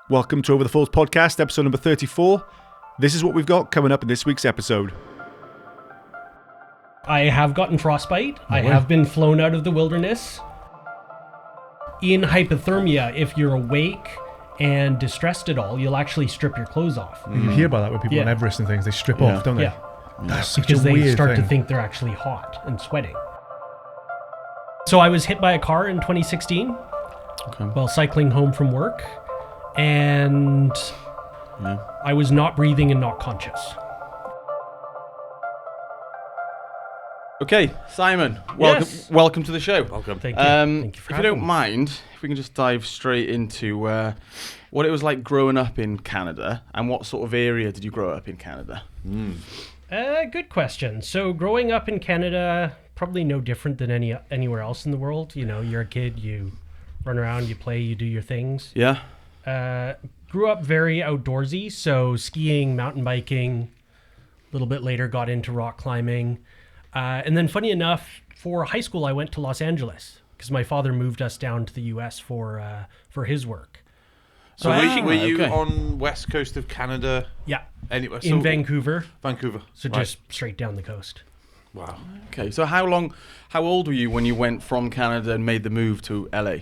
Welcome to Over the Falls podcast, episode number 34. This is what we've got coming up in this week's episode. I have gotten frostbite. I have been flown out of the wilderness. In hypothermia, if you're awake and distressed at all, you'll actually strip your clothes off. You hear about that with people on Everest and things. They strip off, don't they? Yeah. That's such Because a weird they start thing. to think they're actually hot and sweating. So I was hit by a car in 2016 while cycling home from work, and I was not breathing and not conscious. Okay, Simon, Yes. welcome to the show. Welcome. Thank you. Thank you for If you having don't me. mind, if we can just dive straight into what it was like growing up in Canada, and what sort of area did you grow up in Canada? Good question. So growing up in Canada, probably no different than anywhere else in the world. You know, you're a kid, you run around, you play, you do your things. Yeah. Grew up very outdoorsy, so skiing, mountain biking. A little bit later got into rock climbing. And then funny enough, for high school, I went to Los Angeles because my father moved us down to the US for his work. So I- were you okay. on west coast of Canada? Yeah, Anywhere? in Vancouver. Vancouver. So Right. just straight down the coast. Wow. Okay, so how old were you when you went from Canada and made the move to LA?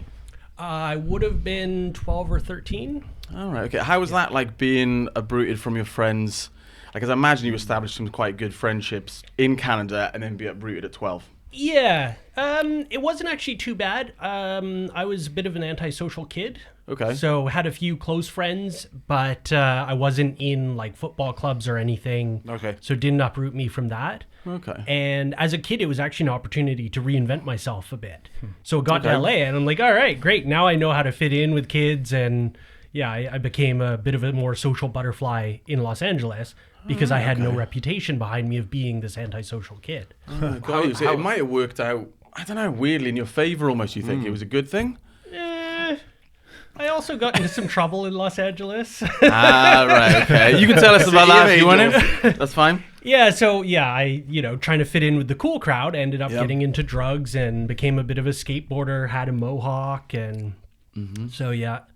I would have been 12 or 13. All right. Okay. How was that like being uprooted from your friends? Like, as I imagine you established some quite good friendships in Canada and then be uprooted at 12. Yeah, it wasn't actually too bad. I was a bit of an antisocial kid. Okay. So had a few close friends, but I wasn't in like football clubs or anything. Okay. So it didn't uproot me from that. Okay. And as a kid, it was actually an opportunity to reinvent myself a bit. So I got to Okay. LA and I'm like, all right, great. Now I know how to fit in with kids. And yeah, I became a bit of a more social butterfly in Los Angeles because I had no reputation behind me of being this antisocial kid. Got you. So it might have worked out, I don't know, weirdly in your favor almost. You think it was a good thing? I also got into some trouble in Los Angeles. Right, okay. You can tell us about that if you want to. That's fine. I, trying to fit in with the cool crowd, ended up Yep. getting into drugs and became a bit of a skateboarder, had a mohawk, and so got...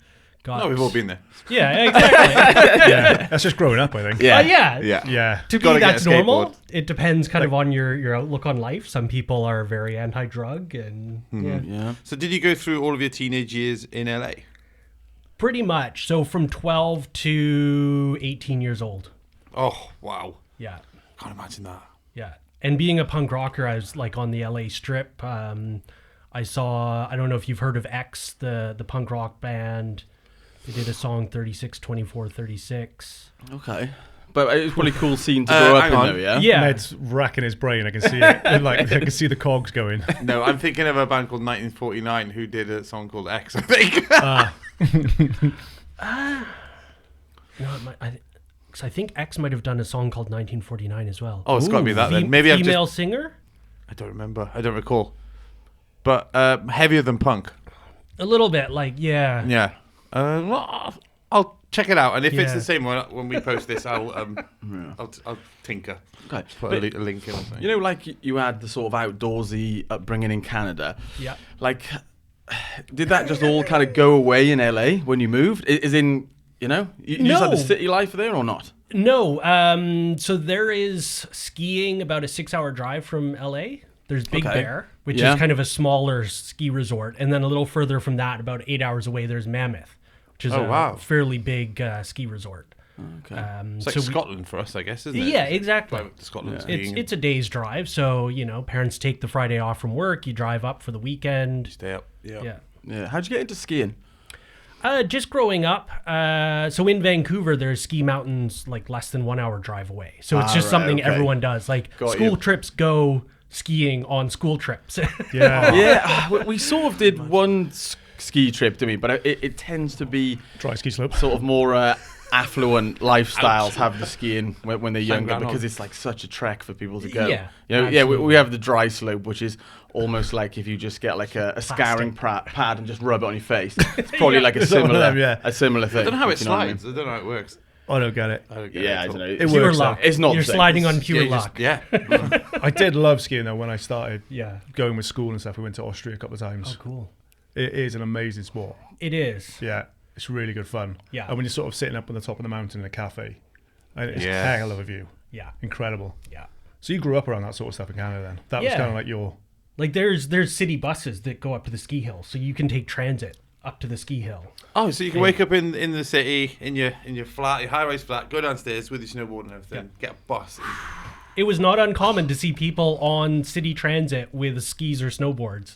Oh, we've all been there. Yeah, exactly. Yeah, that's just growing up, I think. Yeah. Yeah. To Gotta me, get that's a normal. skateboard. It depends kind of on your outlook on life. Some people are very anti-drug, and Yeah. So did you go through all of your teenage years in LA? pretty much. So from 12 to 18 years old. Oh, wow. Yeah. Can't imagine that. Yeah. And being a punk rocker, I was like on the LA Strip. I saw, I don't know if you've heard of X, the punk rock band. They did a song 36, 24, 36. Okay. But it's probably a cool scene to grow up hang in, on. though, yeah? Yeah. Med's racking his brain. I can see it. I can see the cogs going. No, I'm thinking of a band called 1949 who did a song called X, I think. No, because I think X might have done a song called 1949 as well. Oh, it's got to be that then. Maybe I've Female just... singer? I don't remember. I don't recall. But heavier than punk. A little bit, like, yeah. Yeah. Well, I'll check it out. And if it's Yeah. the same one, when we post this, I'll tinker. Okay. Put But, a link in or something. you know, like you had the sort of outdoorsy upbringing in Canada. Yeah. Like, did that just all kind of go away in LA when you moved? Is in, you just had the No. city life there or not? No, so there is skiing about a 6-hour drive from LA. There's Big Okay. Bear, which Yeah. is kind of a smaller ski resort. And then a little further from that, about 8 hours away, there's Mammoth, which is Oh, a wow. fairly big ski resort. Okay. It's like Scotland for us, I guess, isn't it? Yeah, exactly. Like Scotland It's skiing. it's a day's drive, so parents take the Friday off from work. You drive up for the weekend. Stay up. Yeah. Yeah. How'd you get into skiing? Just growing up, so in Vancouver, there's ski mountains like less than 1 hour drive away. So it's just right, something okay. everyone does. Like Got school you. trips go skiing on school trips. Yeah. Yeah, we sort of did one ski trip to me, but it tends to be Dry ski slopes. sort of more affluent lifestyles have the skiing when they're younger Ranald. because it's like such a trek for people to go. Yeah, We have the dry slope, which is almost like if you just get like a scouring pad and just rub it on your face. It's probably like a It's one of similar, them, yeah. a similar thing. I don't know how it if you know what I mean. slides. I don't know how it works. I don't get it. I don't get Yeah, I it. don't know. It Pure works, luck. It's not You're the same. sliding on pure Yeah, luck. yeah. I did love skiing though when I started Yeah. going with school and stuff. We went to Austria a couple of times. Oh, cool. It is an amazing sport. It is. Yeah. It's really good fun. Yeah. And when you're sort of sitting up on the top of the mountain in a cafe, and it's Yeah. a hell of a view. Yeah. Incredible. Yeah. So you grew up around that sort of stuff in Canada then? That was Yeah. kind of like your... Like there's city buses that go up to the ski hill, so you can take transit up to the ski hill. Oh, so you can wake up in the city in your flat, your high-rise flat, go downstairs with your snowboard and everything, get a bus. It was not uncommon to see people on city transit with skis or snowboards.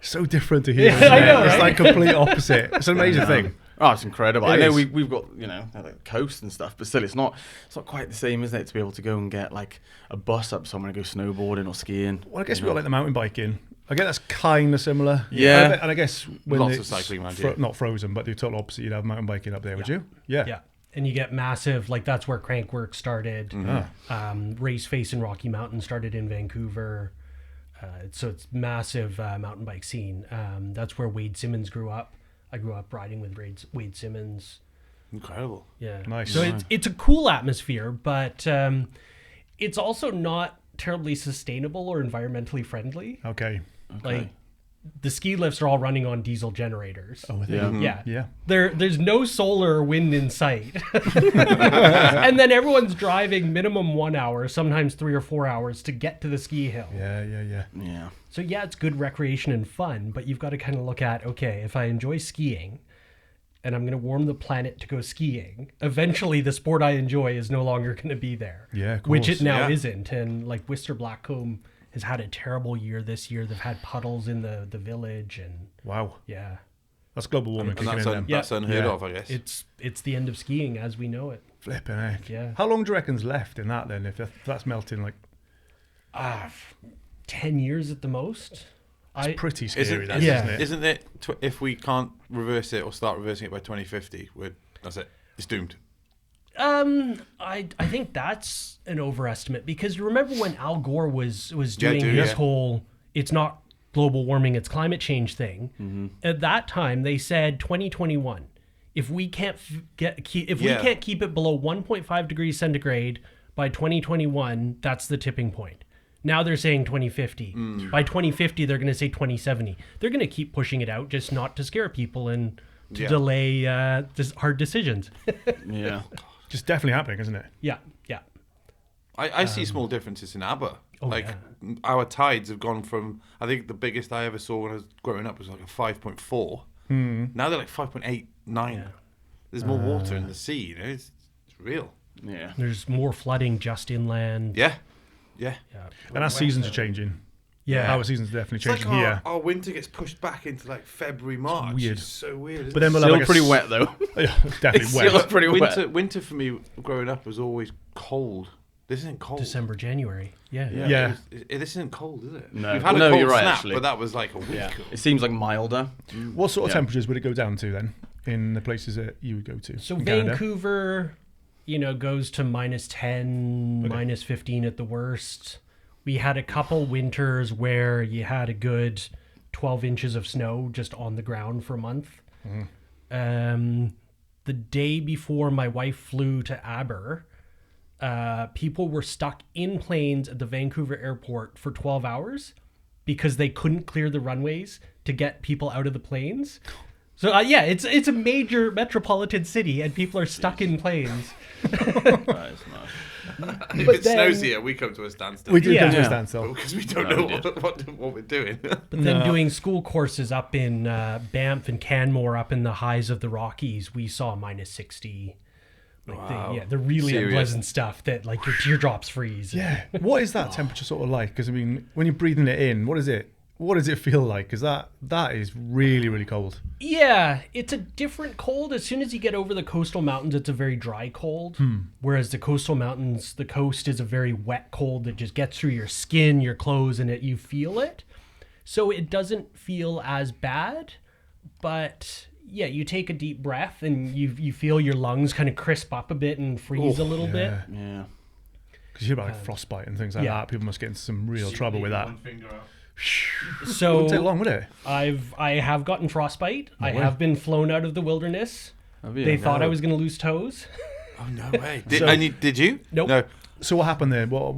So different to here. Yeah, isn't I it? know, It's right? like complete opposite. It's an amazing thing. Oh, it's incredible. It I know is. we've got, like coast and stuff, but still it's not quite the same, isn't it, to be able to go and get like a bus up somewhere and go snowboarding or skiing. Well, I guess we got like the mountain biking. I guess that's kind of similar. Yeah. And I guess when Lots of it's cycling around here. not frozen, but the total opposite, you'd have mountain biking up there, would you? Yeah. Yeah. And you get massive, like that's where Crankwork started. Race Face in Rocky Mountain started in Vancouver. So it's massive mountain bike scene. That's where Wade Simmons grew up. I grew up riding with Wade Simmons. Incredible. Yeah. Nice. So it's a cool atmosphere, but it's also not terribly sustainable or environmentally friendly. Okay. Like the ski lifts are all running on diesel generators. Oh, with Yeah. Yeah. Yeah. There's no solar or wind in sight. And then everyone's driving minimum 1 hour, sometimes 3 or 4 hours to get to the ski hill. Yeah. Yeah. So yeah, it's good recreation and fun, but you've got to kind of look at, okay, if I enjoy skiing and I'm going to warm the planet to go skiing, eventually the sport I enjoy is no longer going to be there. Yeah, of Which course. it now Yeah. isn't. And like Worcester Blackcomb has had a terrible year this year. They've had puddles in the village and Wow. yeah. That's global warming And kicking in that's, then. Yeah. that's unheard Yeah. of, I guess. It's the end of skiing as we know it. Flipping heck. Yeah. How long do you reckon's left in that then? If that's melting, like 10 years at the most. it's pretty scary, Isn't, that, yeah. isn't it? isn't it if we can't reverse it or start reversing it by 2050, that's it. It's doomed. I think that's an overestimate because you remember when Al Gore was doing dude, his yeah. whole it's not global warming, it's climate change thing. Mm-hmm. At that time they said 2021. If we can't we can't keep it below 1.5 degrees centigrade by 2021, that's the tipping point. Now they're saying 2050. By 2050, they're going to say 2070. They're going to keep pushing it out, just not to scare people and to Yeah. delay hard decisions. Yeah. Just definitely happening, isn't it? yeah. I see small differences in ABBA. Oh, like yeah. our tides have gone from, I think the biggest I ever saw when I was growing up was like a 5.4. Now they're like 5.8, 9. There's more water in the sea. You know, it's real. Yeah. There's more flooding just inland. Yeah. And our seasons are changing. Yeah. Our seasons are definitely It's like changing here. our winter gets pushed back into like February, March. weird. It's so weird. Isn't But then it? we'll have Still like a pretty s- wet though. Yeah, definitely Still wet. pretty wet. winter for me growing up was always cold. This isn't cold. December, January. Yeah. Yeah. This isn't cold, is it? No. We've had No, a cold you're right, snap, actually. but that was like a week. Yeah. It seems like milder. What sort of Yeah. temperatures would it go down to then in the places that you would go to? So in Canada? Vancouver, goes to minus 10, minus 15 at the worst. We had a couple winters where you had a good 12 inches of snow just on the ground for a month. The day before my wife flew to Aber, people were stuck in planes at the Vancouver airport for 12 hours because they couldn't clear the runways to get people out of the planes. So it's a major metropolitan city and people are stuck in planes. That is nice. If But it snows then- here, we come to a standstill. We did Yeah. come to a Yeah. standstill. because we don't know what we're doing. But then doing school courses up in Banff and Canmore, up in the highs of the Rockies, we saw minus 60. Like the really Serious. unpleasant stuff that like your teardrops freeze. Yeah. What is that temperature sort of like? Because I mean, when you're breathing it in, what is it? What does it feel like? Because that is really, really cold. Yeah, it's a different cold. As soon as you get over the coastal mountains, it's a very dry cold. Whereas the coastal mountains, the coast is a very wet cold that just gets through your skin, your clothes, and you feel it. So it doesn't feel as bad, but yeah, you take a deep breath and you feel your lungs kind of crisp up a bit and freeze a little bit. Yeah. Because you hear about like frostbite and things like yeah. that. People must get into some real trouble with that. So Wouldn't take long, would it? I have gotten frostbite. I have been flown out of the wilderness. Have you? They thought I was going to lose toes. Oh no way! Did, So- did you? Nope. No. So what happened there? What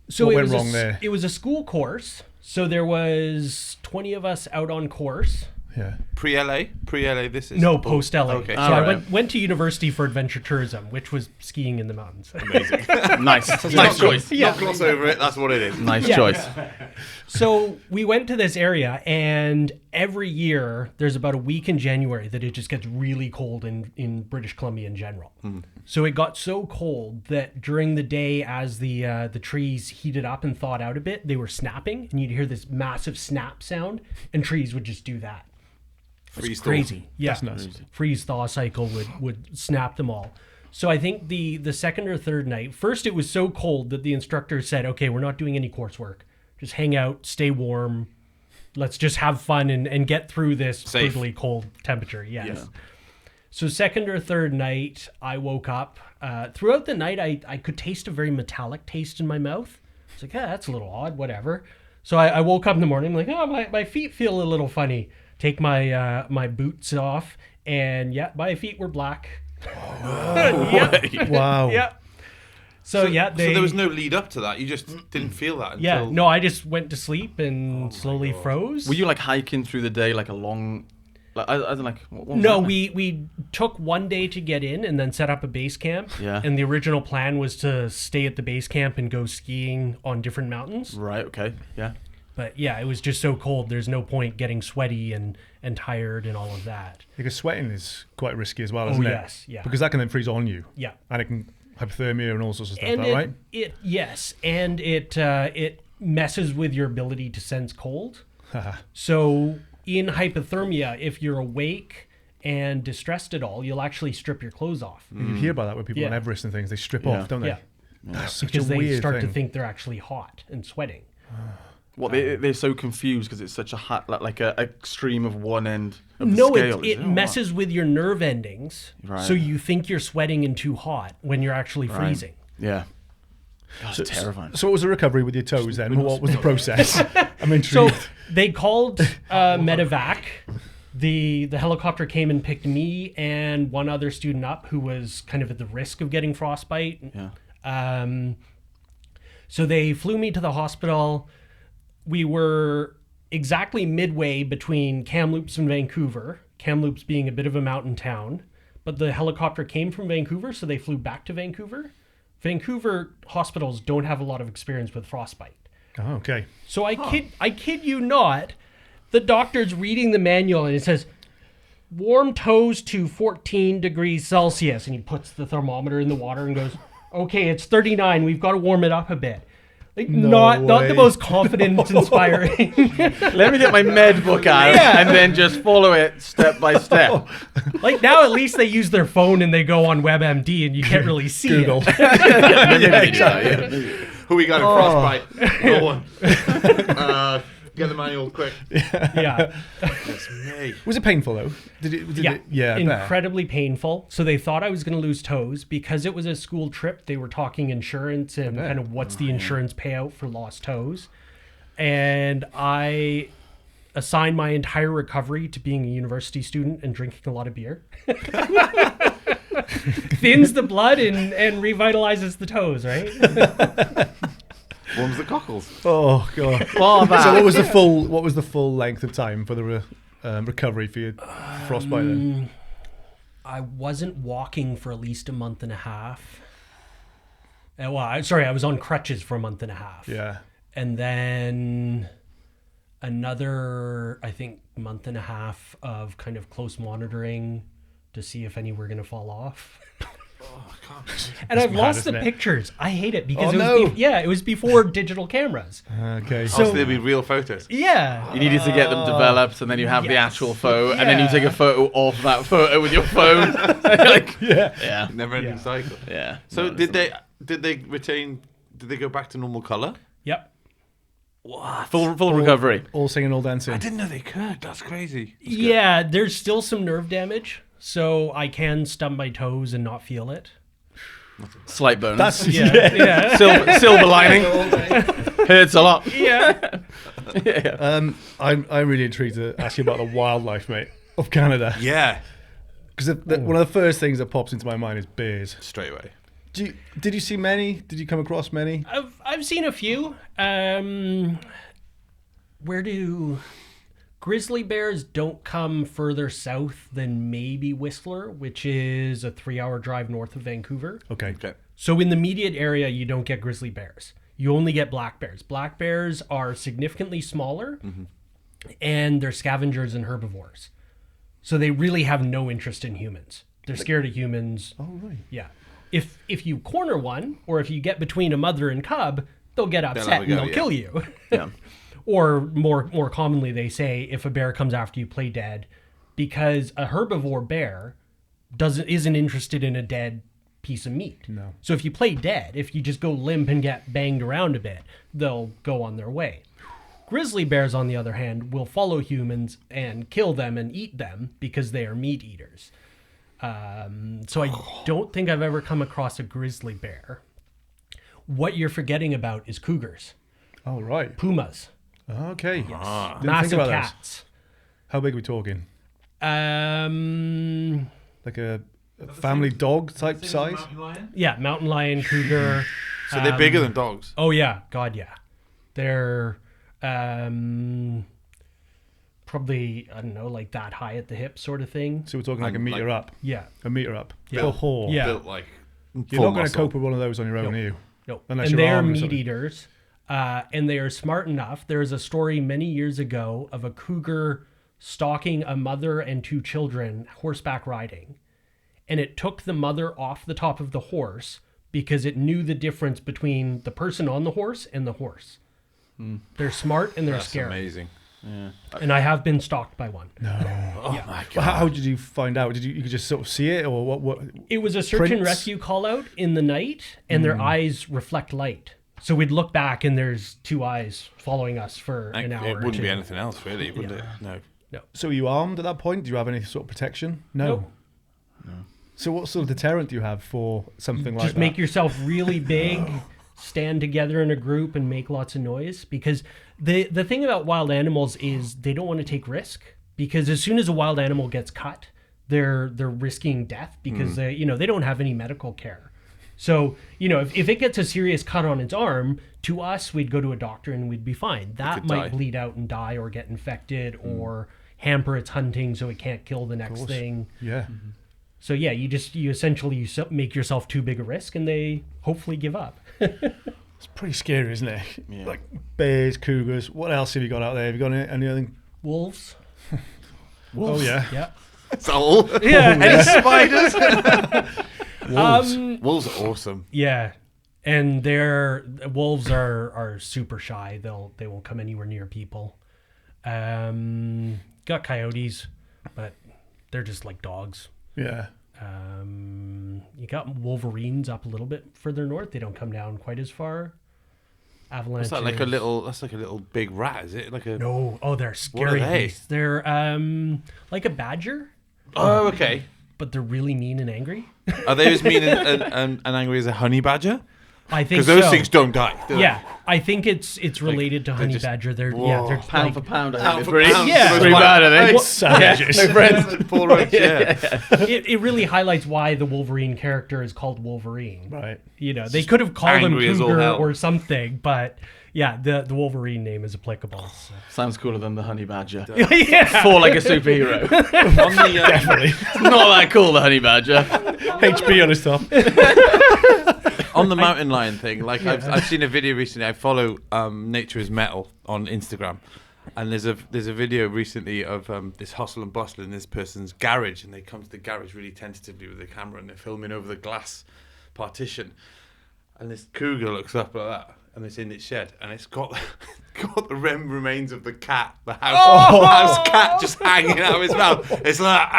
So what it went was wrong there? It was a school course. So there was 20 of us out on course. Yeah. Pre-LA? Pre-LA, this is... No, post LA. Okay. So All I right. went to university for adventure tourism, which was skiing in the mountains. Amazing. Nice. Nice choice. Not gloss over it, that's what it is. Nice Yeah. choice. So we went to this area, and every year there's about a week in January that it just gets really cold in British Columbia in general. So it got so cold that during the day, as the trees heated up and thawed out a bit, they were snapping, and you'd hear this massive snap sound, and trees would just do that. Freeze thaw. Crazy. Yeah. That's nuts. Freeze thaw cycle would snap them all. So I think the second or third night, first it was so cold that the instructor said, okay, we're not doing any coursework. Just hang out, stay warm. Let's just have fun and get through this Safe. brutally cold temperature. Yes. Yeah. So second or third night, I woke up. Throughout the night, I could taste a very metallic taste in my mouth. It's like, that's a little odd, whatever. So I woke up in the morning, I'm like, oh, my feet feel a little funny. Take my my boots off, and yeah, my feet were black. Yep. Wow. Yep. So yeah, So there was no lead up to that. You just didn't feel that until... yeah, no, I just went to sleep and slowly froze. Were you like hiking through the day, like a long, like I don't like? What was No, that? we took one day to get in and then set up a base camp. Yeah. And the original plan was to stay at the base camp and go skiing on different mountains. Right. Okay. Yeah. But yeah, it was just so cold. There's no point getting sweaty and tired and all of that. Because sweating is quite risky as well, isn't it? yes, yeah. Because that can then freeze on you. Yeah. And it can hypothermia and all sorts of stuff, And right? it messes with your ability to sense cold. So in hypothermia, if you're awake and distressed at all, you'll actually strip your clothes off. You hear about that with people on Yeah. Everest and things. They strip Yeah. off, don't they? Yeah. That's such Because a they weird start thing. to think they're actually hot and sweating. What they're so confused because it's such a hot, like a extreme of one end of the No, scale. it messes with your nerve endings, Right. so you think you're sweating and too hot when you're actually freezing. Yeah. God, it's terrifying. So what was the recovery with your toes then? What was the process? I'm So intrigued. they called medevac. The helicopter came and picked me and one other student up who was kind of at the risk of getting frostbite. Yeah. So they flew me to the hospital. We were exactly midway between Kamloops and Vancouver, Kamloops being a bit of a mountain town, but the helicopter came from Vancouver, so they flew back to Vancouver. Vancouver hospitals don't have a lot of experience with frostbite. Oh, okay. So I kid you not, the doctor's reading the manual and it says, warm toes to 14 degrees Celsius. And he puts the thermometer in the water and goes, okay, it's 39. We've got to warm it up a bit. Like, not the way. most confidence inspiring. Let me get my med book out Yeah. and then just follow it step by step. Like now at least they use their phone and they go on WebMD and you can't really see Google. it. Who we got in frostbite? No one. Get the manual quick. Yeah. That's me. Was it painful though? Did it? Yeah, I bet. Incredibly painful. So they thought I was going to lose toes because it was a school trip. They were talking insurance and kind of what's the insurance payout for lost toes. And I assigned my entire recovery to being a university student and drinking a lot of beer. Thins the blood and revitalizes the toes, right? Warms the cockles. Oh god. All that. So what was the full length of time for the recovery for your frostbite then? I wasn't walking for at least a month and a half. I was on crutches for a month and a half. Yeah. And then another, I think, month and a half of kind of close monitoring to see if any were going to fall off. And I've mad, lost isn't the it? pictures. I hate it because Oh, it was before digital cameras. Okay. So there'll be real photos. Yeah. You needed to get them developed, and then you have the yes. actual photo, and then you Yeah. take a photo of that photo with your phone. Like, yeah, Never ending Yeah. cycle. yeah. So No, did they go back to normal colour? Yep. full recovery? all singing, all dancing. I didn't know they could. That's crazy. Yeah, there's still some nerve damage, so I can stub my toes and not feel it. Slight bonus. That's Yeah. silver lining. Hurts a lot. Yeah. I'm really intrigued to ask you about the wildlife, mate, of Canada. Yeah. Because one of the first things that pops into my mind is bears. Straight away. Did you see many? Did you come across many? I've seen a few. Grizzly bears don't come further south than maybe Whistler, which is a 3-hour drive north of Vancouver. Okay. Okay. So in the immediate area, you don't get grizzly bears. You only get black bears. Black bears are significantly smaller, and they're scavengers and herbivores. So they really have no interest in humans. They're scared of humans. Oh, right. Yeah. If you corner one, or if you get between a mother and cub, they'll get have upset a and go, they'll yeah. kill you. Yeah. Or more commonly, they say if a bear comes after you, play dead, because a herbivore bear isn't interested in a dead piece of meat. No. So if you play dead, if you just go limp and get banged around a bit, they'll go on their way. Grizzly bears, on the other hand, will follow humans and kill them and eat them because they are meat eaters. So I don't think I've ever come across a grizzly bear. What you're forgetting about is cougars, Oh, right. pumas, Okay. Didn't think massive about those. cats. How big are we talking? Like a family dog type size? Yeah, mountain lion, cougar. So they're bigger than dogs. Oh yeah, God yeah. They're probably, I don't know, like that high at the hip sort of thing. So we're talking like a And, meter like- up. Yeah. A meter up. Yeah. Oh, Yeah. Built like You're full not going to muscle. cope with one of those on your own, are you? No. Unless And you're they're armed or meat something. eaters. And they are smart enough. There was a story many years ago of a cougar stalking a mother and 2 children horseback riding. And it took the mother off the top of the horse because it knew the difference between the person on the horse and the horse. They're smart and they're That's scary. amazing. And I have been stalked by one. Oh my Well, god. how did you find out? Did you could just sort of see it, or what? It was a search and Prints? rescue call out in the night, and their eyes reflect light. So we'd look back, and there's 2 eyes following us for an hour. It or wouldn't two. be anything else, really, would it? No. So were you armed at that point? Do you have any sort of protection? No. Nope. So what sort of deterrent do you have for something like Just that? make yourself really big, stand together in a group, and make lots of noise. Because the thing about wild animals is they don't want to take risk. Because as soon as a wild animal gets cut, they're risking death because they don't have any medical care. So, if it gets a serious cut on its arm, to us, we'd go to a doctor and we'd be fine. That could might die. bleed out and die or get infected or hamper its hunting so it can't kill the next course. thing. Yeah. So yeah, you essentially make yourself too big a risk and they hopefully give up. It's pretty scary, isn't it? Yeah. Like bears, cougars. What else have you got out there? Have you got anything? Wolves. Oh yeah. Yeah. It's all. Yeah. And spiders. Wolves. Wolves are awesome. Yeah. And wolves are super shy. They won't come anywhere near people. Got coyotes, but they're just like dogs. Yeah. You got wolverines up a little bit further north. They don't come down quite as far. Avalanches. That's like a little big rat, is it? Like a. No. Oh, they're What are scary they? beasts. They're like a badger, Oh, okay. but they're really mean and angry. Are they as mean and angry as a honey badger? I think Because those so. things don't die. do they? Yeah, I think it's related to they're honey just- badger. They're Whoa. they're Pound like, for pound, I Pound think for they're pretty, pound. Yeah. pretty bad, I think. Savages. No friends. Paul Rudd, yeah. it really highlights why the Wolverine character is called Wolverine. Right. They could have called him angry as all Cougar hell. or something, but yeah, the Wolverine name is applicable. So. Sounds cooler than the honey badger. Yeah. Fought like a superhero. On the, Definitely. Not that cool, the honey badger. HP on his top. on the mountain lion thing, like I've seen a video recently. I follow Nature is Metal on Instagram, and there's a video recently of this hustle and bustle in this person's garage, and they come to the garage really tentatively with the camera, and they're filming over the glass partition, and this cougar looks up like that, and it's in its shed, and it's got the remains of the cat, the house cat, just hanging out of his mouth. It's like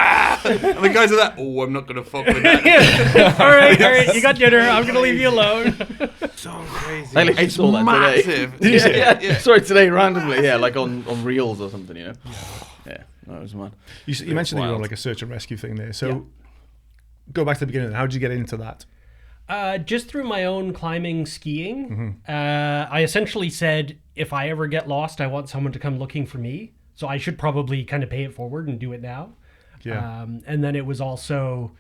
and the guys are like, oh, I'm not gonna fuck with that. all right, you got dinner. I'm gonna leave you alone. So crazy. I literally It's saw that massive. today. Yeah. Sorry, today randomly, like on reels or something, Yeah, that was mad. You mentioned that you were on wild. like a search and rescue thing there. So Yeah. go back to the beginning. How did you get into that? Just through my own climbing, skiing. I essentially said, if I ever get lost, I want someone to come looking for me. So I should probably kind of pay it forward and do it now. Yeah. And then it was also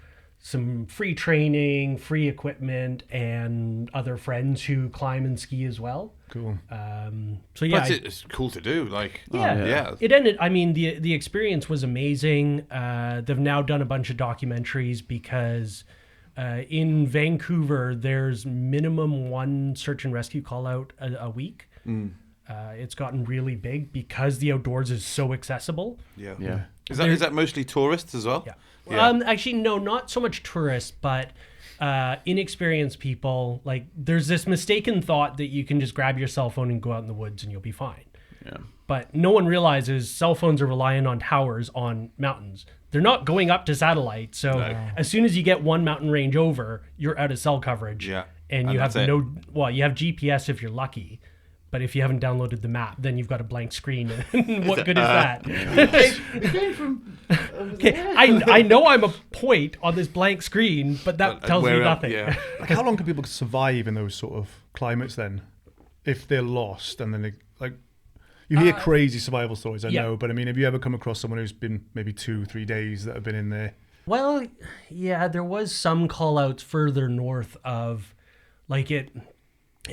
some free training, free equipment, and other friends who climb and ski as well. Cool. So yeah, But it's cool to do. Like, yeah. yeah. It ended. I mean, the experience was amazing. They've now done a bunch of documentaries because in Vancouver there's minimum one search and rescue call out a week. It's gotten really big because the outdoors is so accessible. Yeah. Yeah. Is that mostly tourists as well? Yeah. Yeah. Actually, no, not so much tourists, but inexperienced people. Like, there's this mistaken thought that you can just grab your cell phone and go out in the woods and you'll be fine. Yeah. But no one realizes cell phones are reliant on towers on mountains. They're not going up to satellite. So as soon as you get one mountain range over, you're out of cell coverage. Yeah. And you have that's it. you have GPS if you're lucky. But if you haven't downloaded the map, then you've got a blank screen. And what good is that? Okay, I know I'm a point on this blank screen, but that tells me Where nothing. Yeah. Like, how long can people survive in those sort of climates then, if they're lost and then they, like, you hear crazy survival stories, I yeah. know, but I mean, have you ever come across someone who's been maybe 2-3 days that have been in there? Well, yeah, there was some call outs further north of, like, it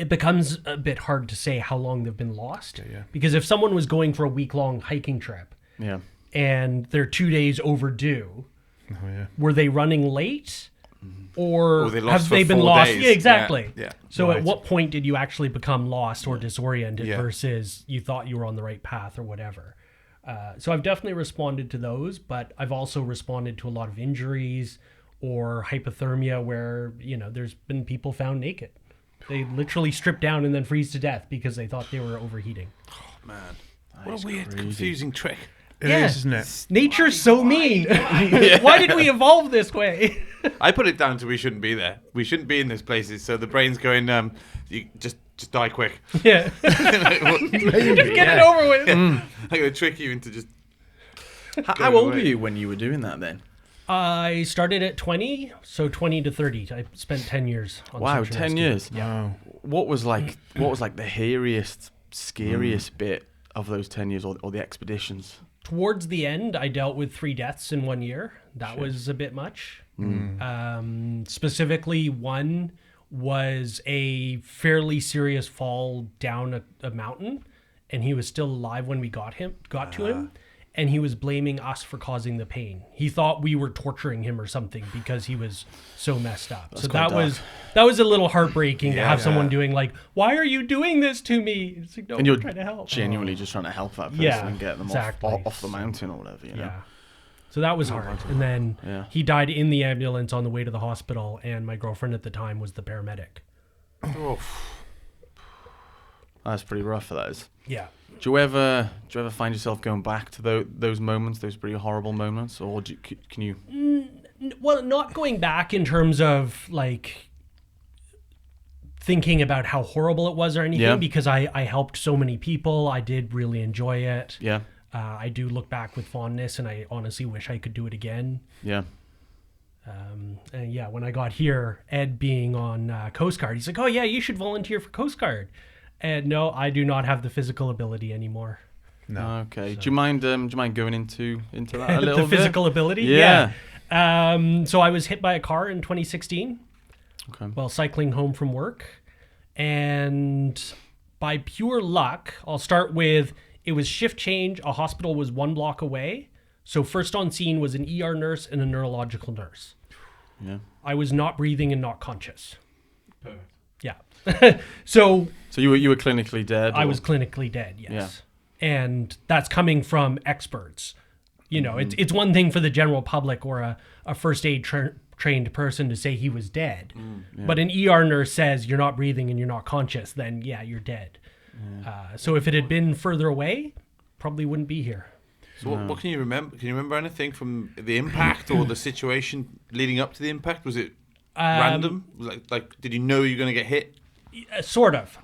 becomes a bit hard to say how long they've been lost. Yeah. Because if someone was going for a week-long hiking trip Yeah. and they're 2 days overdue, Oh yeah. were they running late? Or they lost have for they been 4 lost? days. Yeah, exactly. Yeah. So Right. at what point did you actually become lost or disoriented Yeah. versus you thought you were on the right path or whatever? So I've definitely responded to those, but I've also responded to a lot of injuries or hypothermia where, there's been people found naked. They literally strip down and then freeze to death because they thought they were overheating. Man. What a weird, confusing trick. It Yeah. is, isn't it? Nature's so mean. Why did we evolve this way? I put it down to we shouldn't be there. We shouldn't be in these places. So the brain's going, you just die quick. Yeah. Like, Just get it over with. I'm going to trick you into just. How old were you when you were doing that then? I started at 20, so 20 to 30. I spent 10 years on Wow, search and 10 rescue. years. Wow. What was like the hairiest, scariest bit of those 10 years or the expeditions? Towards the end, I dealt with 3 deaths in 1 year. That was a bit much. Specifically, one was a fairly serious fall down a mountain, and he was still alive when we got to him. And he was blaming us for causing the pain. He thought we were torturing him or something because he was so messed up. So quite that was a little heartbreaking to have Yeah. someone doing like, "Why are you doing this to me?" It's like, no, And we're you're trying to help. genuinely just trying to help that person Yeah, and get them exactly. off the mountain or whatever, you know? Yeah. So that was hard. And then Yeah. he died in the ambulance on the way to the hospital, and my girlfriend at the time was the paramedic. That's pretty rough for that is. Yeah. Do you ever find yourself going back to those moments, those pretty horrible moments, or can you? Well, not going back in terms of like thinking about how horrible it was or anything, Yeah. because I helped so many people. I did really enjoy it. Yeah, I do look back with fondness, and I honestly wish I could do it again. yeah. And yeah, when I got here, Ed being on Coast Guard, he's like, "Oh yeah, you should volunteer for Coast Guard." And no, I do not have the physical ability anymore. No. Okay. Do you mind going into that a little The bit? physical ability? Yeah. So I was hit by a car in 2016 Okay. while cycling home from work. And by pure luck, I'll start with, it was shift change. A hospital was 1 block away. So first on scene was an ER nurse and a neurological nurse. Yeah. I was not breathing and not conscious. Perfect. Yeah. So So you were clinically dead. I or- was clinically dead, yes. Yeah. And that's coming from experts. It's one thing for the general public or a first aid trained person to say he was dead. But an ER nurse says you're not breathing and you're not conscious, then yeah, you're dead. So if it had been further away, probably wouldn't be here. So what can you remember? Can you remember anything from the impact or the situation leading up to the impact? Was it random? Like, did you know you were going to get hit? Sort of.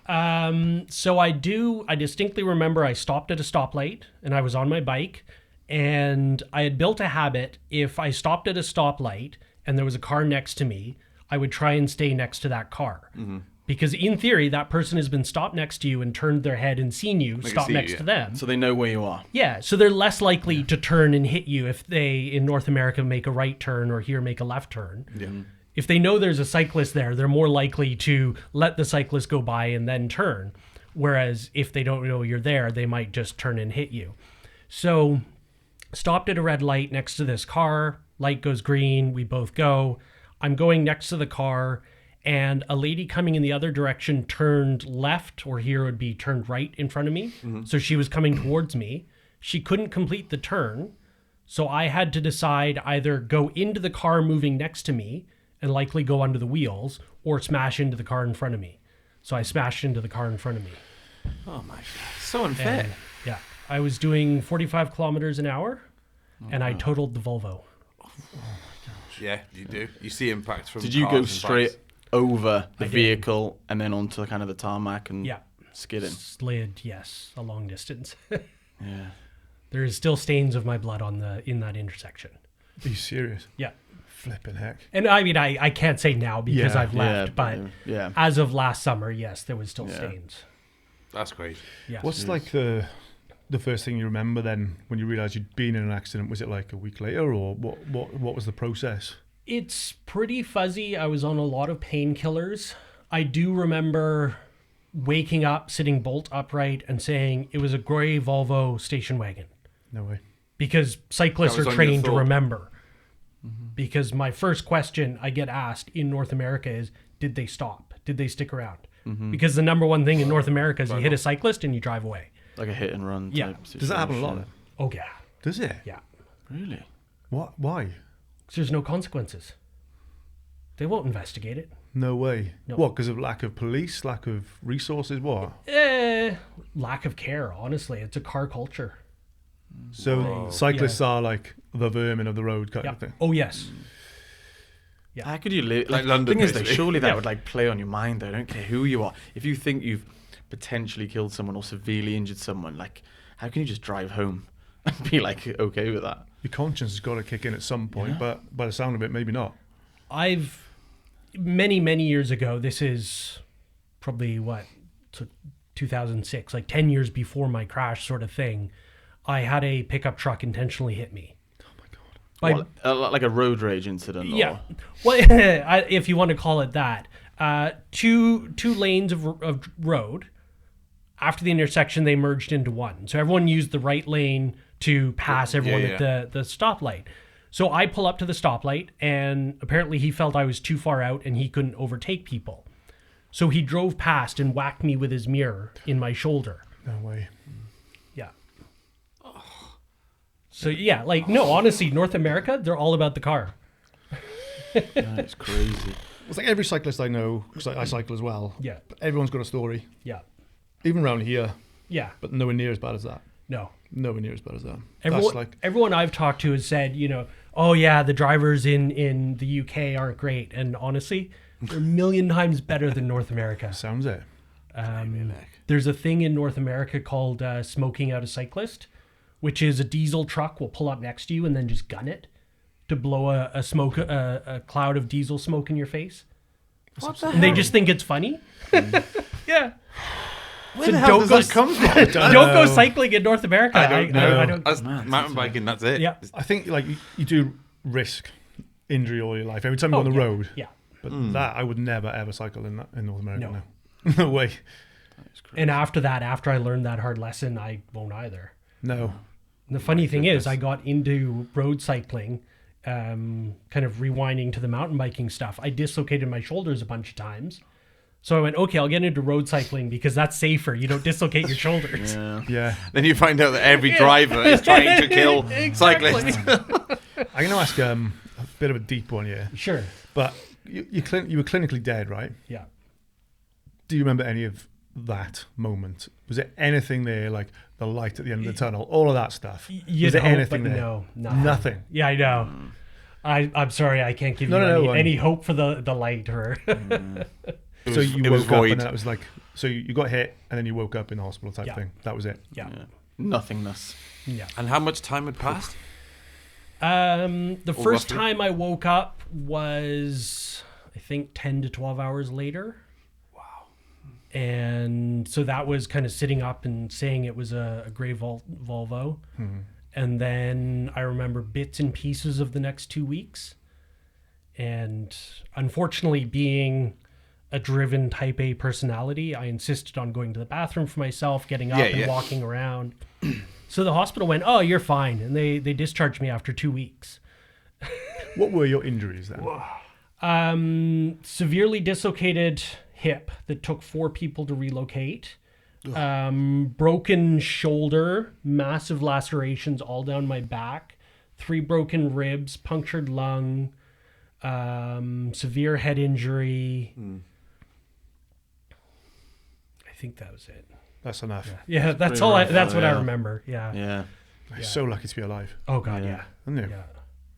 So I distinctly remember I stopped at a stoplight and I was on my bike, and I had built a habit. If I stopped at a stoplight and there was a car next to me, I would try and stay next to that car. Because in theory, that person has been stopped next to you and turned their head and seen you can stop see you, next yeah. to them. So they know where you are. Yeah, so they're less likely to turn and hit you if they, in North America, make a right turn or here make a left turn. Yeah. If they know there's a cyclist there, they're more likely to let the cyclist go by and then turn. Whereas if they don't know you're there, they might just turn and hit you. So stopped at a red light next to this car. Light goes green. We both go. I'm going next to the car, and a lady coming in the other direction turned left, or here would be turned right in front of me. So she was coming towards me. She couldn't complete the turn. So I had to decide either go into the car moving next to me and likely go under the wheels, or smash into the car in front of me. So I smashed into the car in front of me. Oh my god, so unfair. And, yeah, I was doing 45 kilometers an hour, and I totaled the Volvo. Yeah, you do. You see impacts from. Did you cars go and straight bikes. over the I did. vehicle and then onto kind of the tarmac and Yeah, skidding? slid, yes, a long distance. Yeah. There is still stains of my blood in that intersection. Are you serious? Yeah. Flipping heck. And I mean, I can't say now because Yeah, I've left, but yeah. as of last summer, yes, there was still Yeah. stains. That's crazy. Yeah. What's like the first thing you remember then when you realised you'd been in an accident? Was it like a week later, or what was the process? It's pretty fuzzy. I was on a lot of painkillers. I do remember waking up, sitting bolt upright, and saying it was a grey Volvo station wagon. No way. Because cyclists That was are on your trained to thought. remember. Because my first question I get asked in North America is, did they stop? Did they stick around? Because the number one thing in North America is you hit a cyclist and you drive away. Like a hit and run. Yeah. Type Does that happen a lot? situation. Then? Oh, yeah. Does it? Yeah. Really? What? Why? 'Cause there's no consequences. They won't investigate it. No way. No. What? Because of lack of police, lack of resources. What? Lack of care, honestly. It's a car culture. So cyclists are like the vermin of the road kind Yeah. of thing. Oh, yes. Yeah. How could you live? Like Like, London, the thing is, though, basically. surely that Yeah. would like play on your mind. Though, I don't care who you are. If you think you've potentially killed someone or severely injured someone, like, how can you just drive home and be like okay with that? Your conscience has got to kick in at some point, Yeah. but by the sound of it, maybe not. I've many years ago, this is probably so 2006, like 10 years before my crash sort of thing, I had a pickup truck intentionally hit me. By- What, like a road rage incident? yeah. Or, Well, if you want to call it that, two lanes of road. After the intersection, they merged into one. So everyone used the right lane to pass everyone yeah. at the stoplight. So I pull up to the stoplight, and apparently he felt I was too far out and he couldn't overtake people. So he drove past and whacked me with his mirror in my shoulder. No way. Yeah. So yeah, like, no, honestly, North America, they're all about the car. it's crazy. It's like every cyclist I know, because I cycle as well. Yeah. But everyone's got a story, Yeah. even around here, Yeah. but nowhere near as bad as that. No. Nowhere near as bad as that. Everyone, That's like, everyone I've talked to has said, oh yeah, the drivers in the UK aren't great. And honestly, they're a million times better than North America. sounds it. There's a thing in North America called smoking out a cyclist, which is a diesel truck will pull up next to you and then just gun it to blow a cloud of diesel smoke in your face. What the And they just think it's funny. Yeah. Where So the hell does that come from? Don't go cycling in North America. I don't know. I don't. That's Man, mountain biking. That's it. Yeah. I think like you do risk injury all your life every time you're on the yeah. road. Yeah. But that I would never ever cycle in North America. No. No, no way. And after I learned that hard lesson, I won't either. No. And the funny thing is, I got into road cycling, kind of rewinding to the mountain biking stuff. I dislocated my shoulders a bunch of times. So I went, okay, I'll get into road cycling because that's safer. You don't dislocate your shoulders. Yeah. Yeah. Then you find out that every driver is trying to kill cyclists. I'm going to ask a bit of a deep one here, Sure. but you were clinically dead, right? Yeah. Do you remember any of that moment? Was there anything there, like the light at the end of the tunnel, all of that stuff? You'd Was there hope, anything but there? no, nothing. Nothing. Yeah, I know. I'm sorry, I can't give No, you no, no, any hope for the light or. So you it was woke up void. and then it was like, so you got hit and then you woke up in the hospital type Yeah. thing. That was it. Yeah. Yeah. Nothingness. Yeah. And how much time had passed? The first roughly? time I woke up was, I think, 10 to 12 hours later. Wow. And so that was kind of sitting up and saying it was a gray Volvo. And then I remember bits and pieces of the next 2 weeks. And unfortunately, being a driven type A personality, I insisted on going to the bathroom for myself, getting up and walking around. So the hospital went, "Oh, you're fine." And they discharged me after 2 weeks. What were your injuries then? Severely dislocated hip that took 4 people to relocate. Broken shoulder, massive lacerations all down my back, 3 broken ribs, punctured lung, severe head injury. I think that was it. That's enough. Yeah, that's pretty all. rough, That's what I yeah. remember. Yeah. Yeah. You're so lucky to be alive, Oh God. Yeah. Yeah. aren't you? Yeah.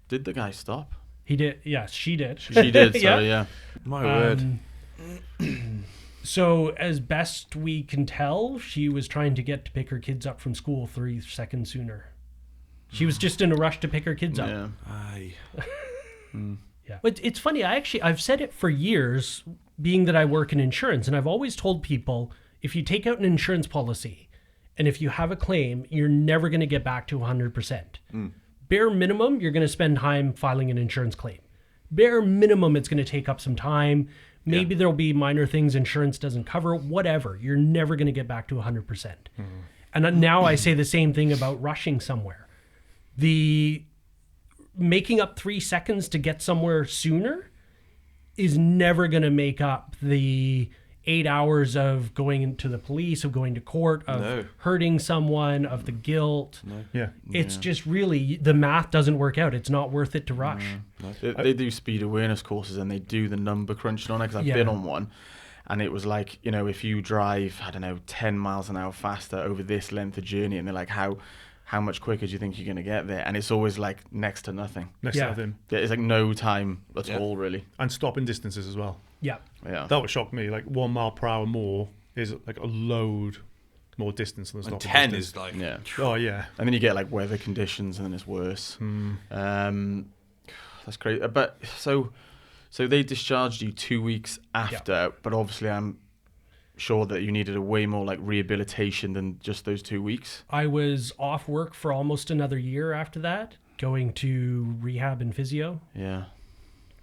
Did the guy stop? He did. Yes, she did. She did. So yeah. My word. So as best we can tell, she was trying to get to pick her kids up from school 3 seconds sooner. She was just in a rush to pick her kids up. Yeah. Aye. Yeah. But it's funny. I've said it for years, being that I work in insurance, and I've always told people, if you take out an insurance policy and if you have a claim, you're never going to get back to 100%. Bare minimum, you're going to spend time filing an insurance claim. Bare minimum, it's going to take up some time. Maybe there'll be minor things insurance doesn't cover, whatever. You're never going to get back to 100%. And now I say the same thing about rushing somewhere. The making up 3 seconds to get somewhere sooner is never going to make up the 8 hours of going into the police, of going to court, of hurting someone, of the guilt. Yeah. It's just really, the math doesn't work out. It's not worth it to rush. They do speed awareness courses and they do the number crunching on it, because I've been on one, and it was like, you know, if you drive, I don't know, 10 miles an hour faster over this length of journey, and they're like, how much quicker do you think you're going to get there? And it's always like next to nothing. Next to nothing. Yeah, it's like no time at all, really. And stopping distances as well. Yeah. Yeah. That would shock me. Like 1 mile per hour more is like a load more distance than the And stopping 10 distance. is like. Yeah. Oh yeah. And then you get like weather conditions, and then it's worse. That's crazy. But so they discharged you 2 weeks after, but obviously I'm sure that you needed a way more like rehabilitation than just those 2 weeks. I was off work for almost another year after that, going to rehab and physio. Yeah.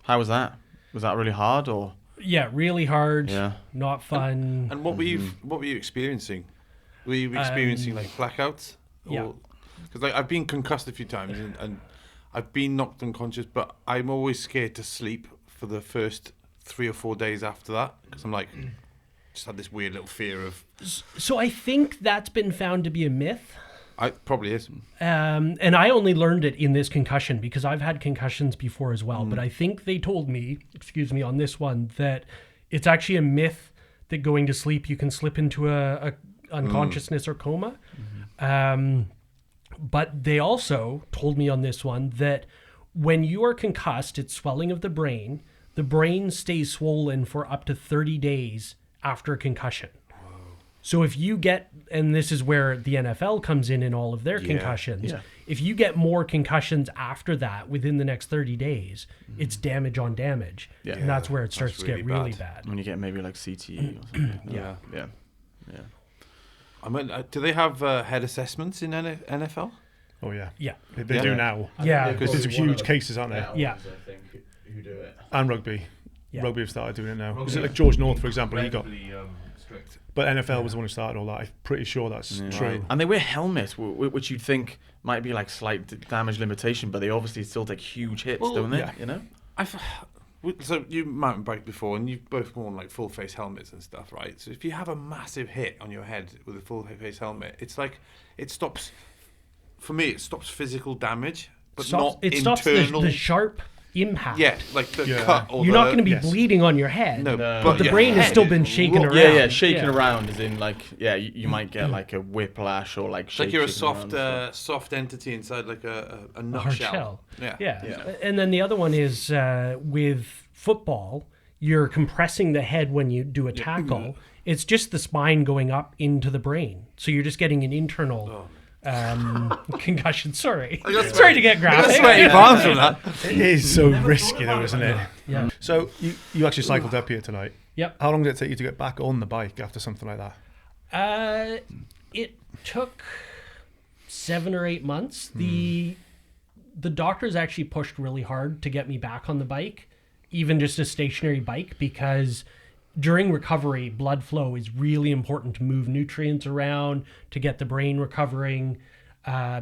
How was that? Was that really hard, or? Yeah, really hard. Yeah. Not fun. And what were you experiencing? Were you experiencing like blackouts? Yeah. Because like I've been concussed a few times and I've been knocked unconscious, but I'm always scared to sleep for the first 3 or 4 days after that, because I'm like, just had this weird little fear of. So I think that's been found to be a myth. Probably is. And I only learned it in this concussion, because I've had concussions before as well. But I think they told me, on this one, that it's actually a myth that going to sleep, you can slip into a unconsciousness or coma. But they also told me on this one that when you are concussed, it's swelling of the brain stays swollen for up to 30 days after a concussion. So if you get, and this is where the NFL comes in all of their concussions, if you get more concussions after that within the next 30 days, it's damage on damage. Yeah. And that's where it starts to really get really bad. bad. When you get maybe like CTE or something. Yeah. Yeah. I mean, do they have head assessments in NFL? Oh yeah. Yeah. They do now. Yeah. Because there's huge cases, aren't there? Yeah. I think, who do it. And rugby. Yeah. Rugby have started doing it now. Is it like George North, for example? He got. Strict. But NFL was the one who started all that. I'm pretty sure that's true. And they wear helmets, which you'd think might be like slight damage limitation, but they obviously still take huge hits, don't they? yeah. You know? So you mountain biked before, and you've both worn like full face helmets and stuff, right? So if you have a massive hit on your head with a full face helmet, it's like it stops. For me, it stops physical damage, but not it internal. stops the sharp impact. Yeah, like the cut. Or You're not going to be yes. bleeding on your head. No, But the your brain has head still is been shaken rocked. around. Yeah, shaking Yeah. around as in like, you might get like a whiplash or like It's like you're a shaking around. soft entity inside like a A nut hard shell. shell. Yeah. Yeah. And then the other one is with football, you're compressing the head when you do a tackle. It's just the spine going up into the brain. So you're just getting an internal concussion. Sorry. Sorry to get graphic. Sweaty palms from that. It is so risky though, isn't it? Yeah. So you actually cycled up here tonight. Yep. How long did it take you to get back on the bike after something like that? It took 7 or 8 months. The doctors actually pushed really hard to get me back on the bike, even just a stationary bike, because during recovery, blood flow is really important to move nutrients around, to get the brain recovering.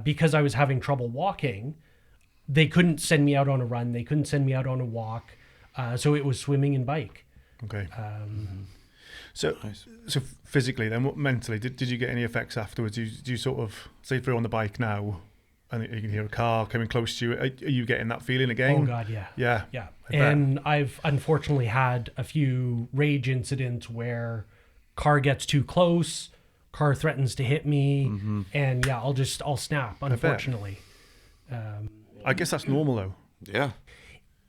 Because I was having trouble walking, they couldn't send me out on a run. They couldn't send me out on a walk. So it was swimming and bike. Okay. So physically, then, what mentally did you get any effects afterwards? Do you sort of say if you're on the bike now, and you can hear a car coming close to you? Are you getting that feeling again? Oh God, yeah. Yeah. Yeah. I bet. And I've unfortunately had a few rage incidents where car gets too close, car threatens to hit me, and yeah, I'll snap, unfortunately. I guess that's normal though. Yeah.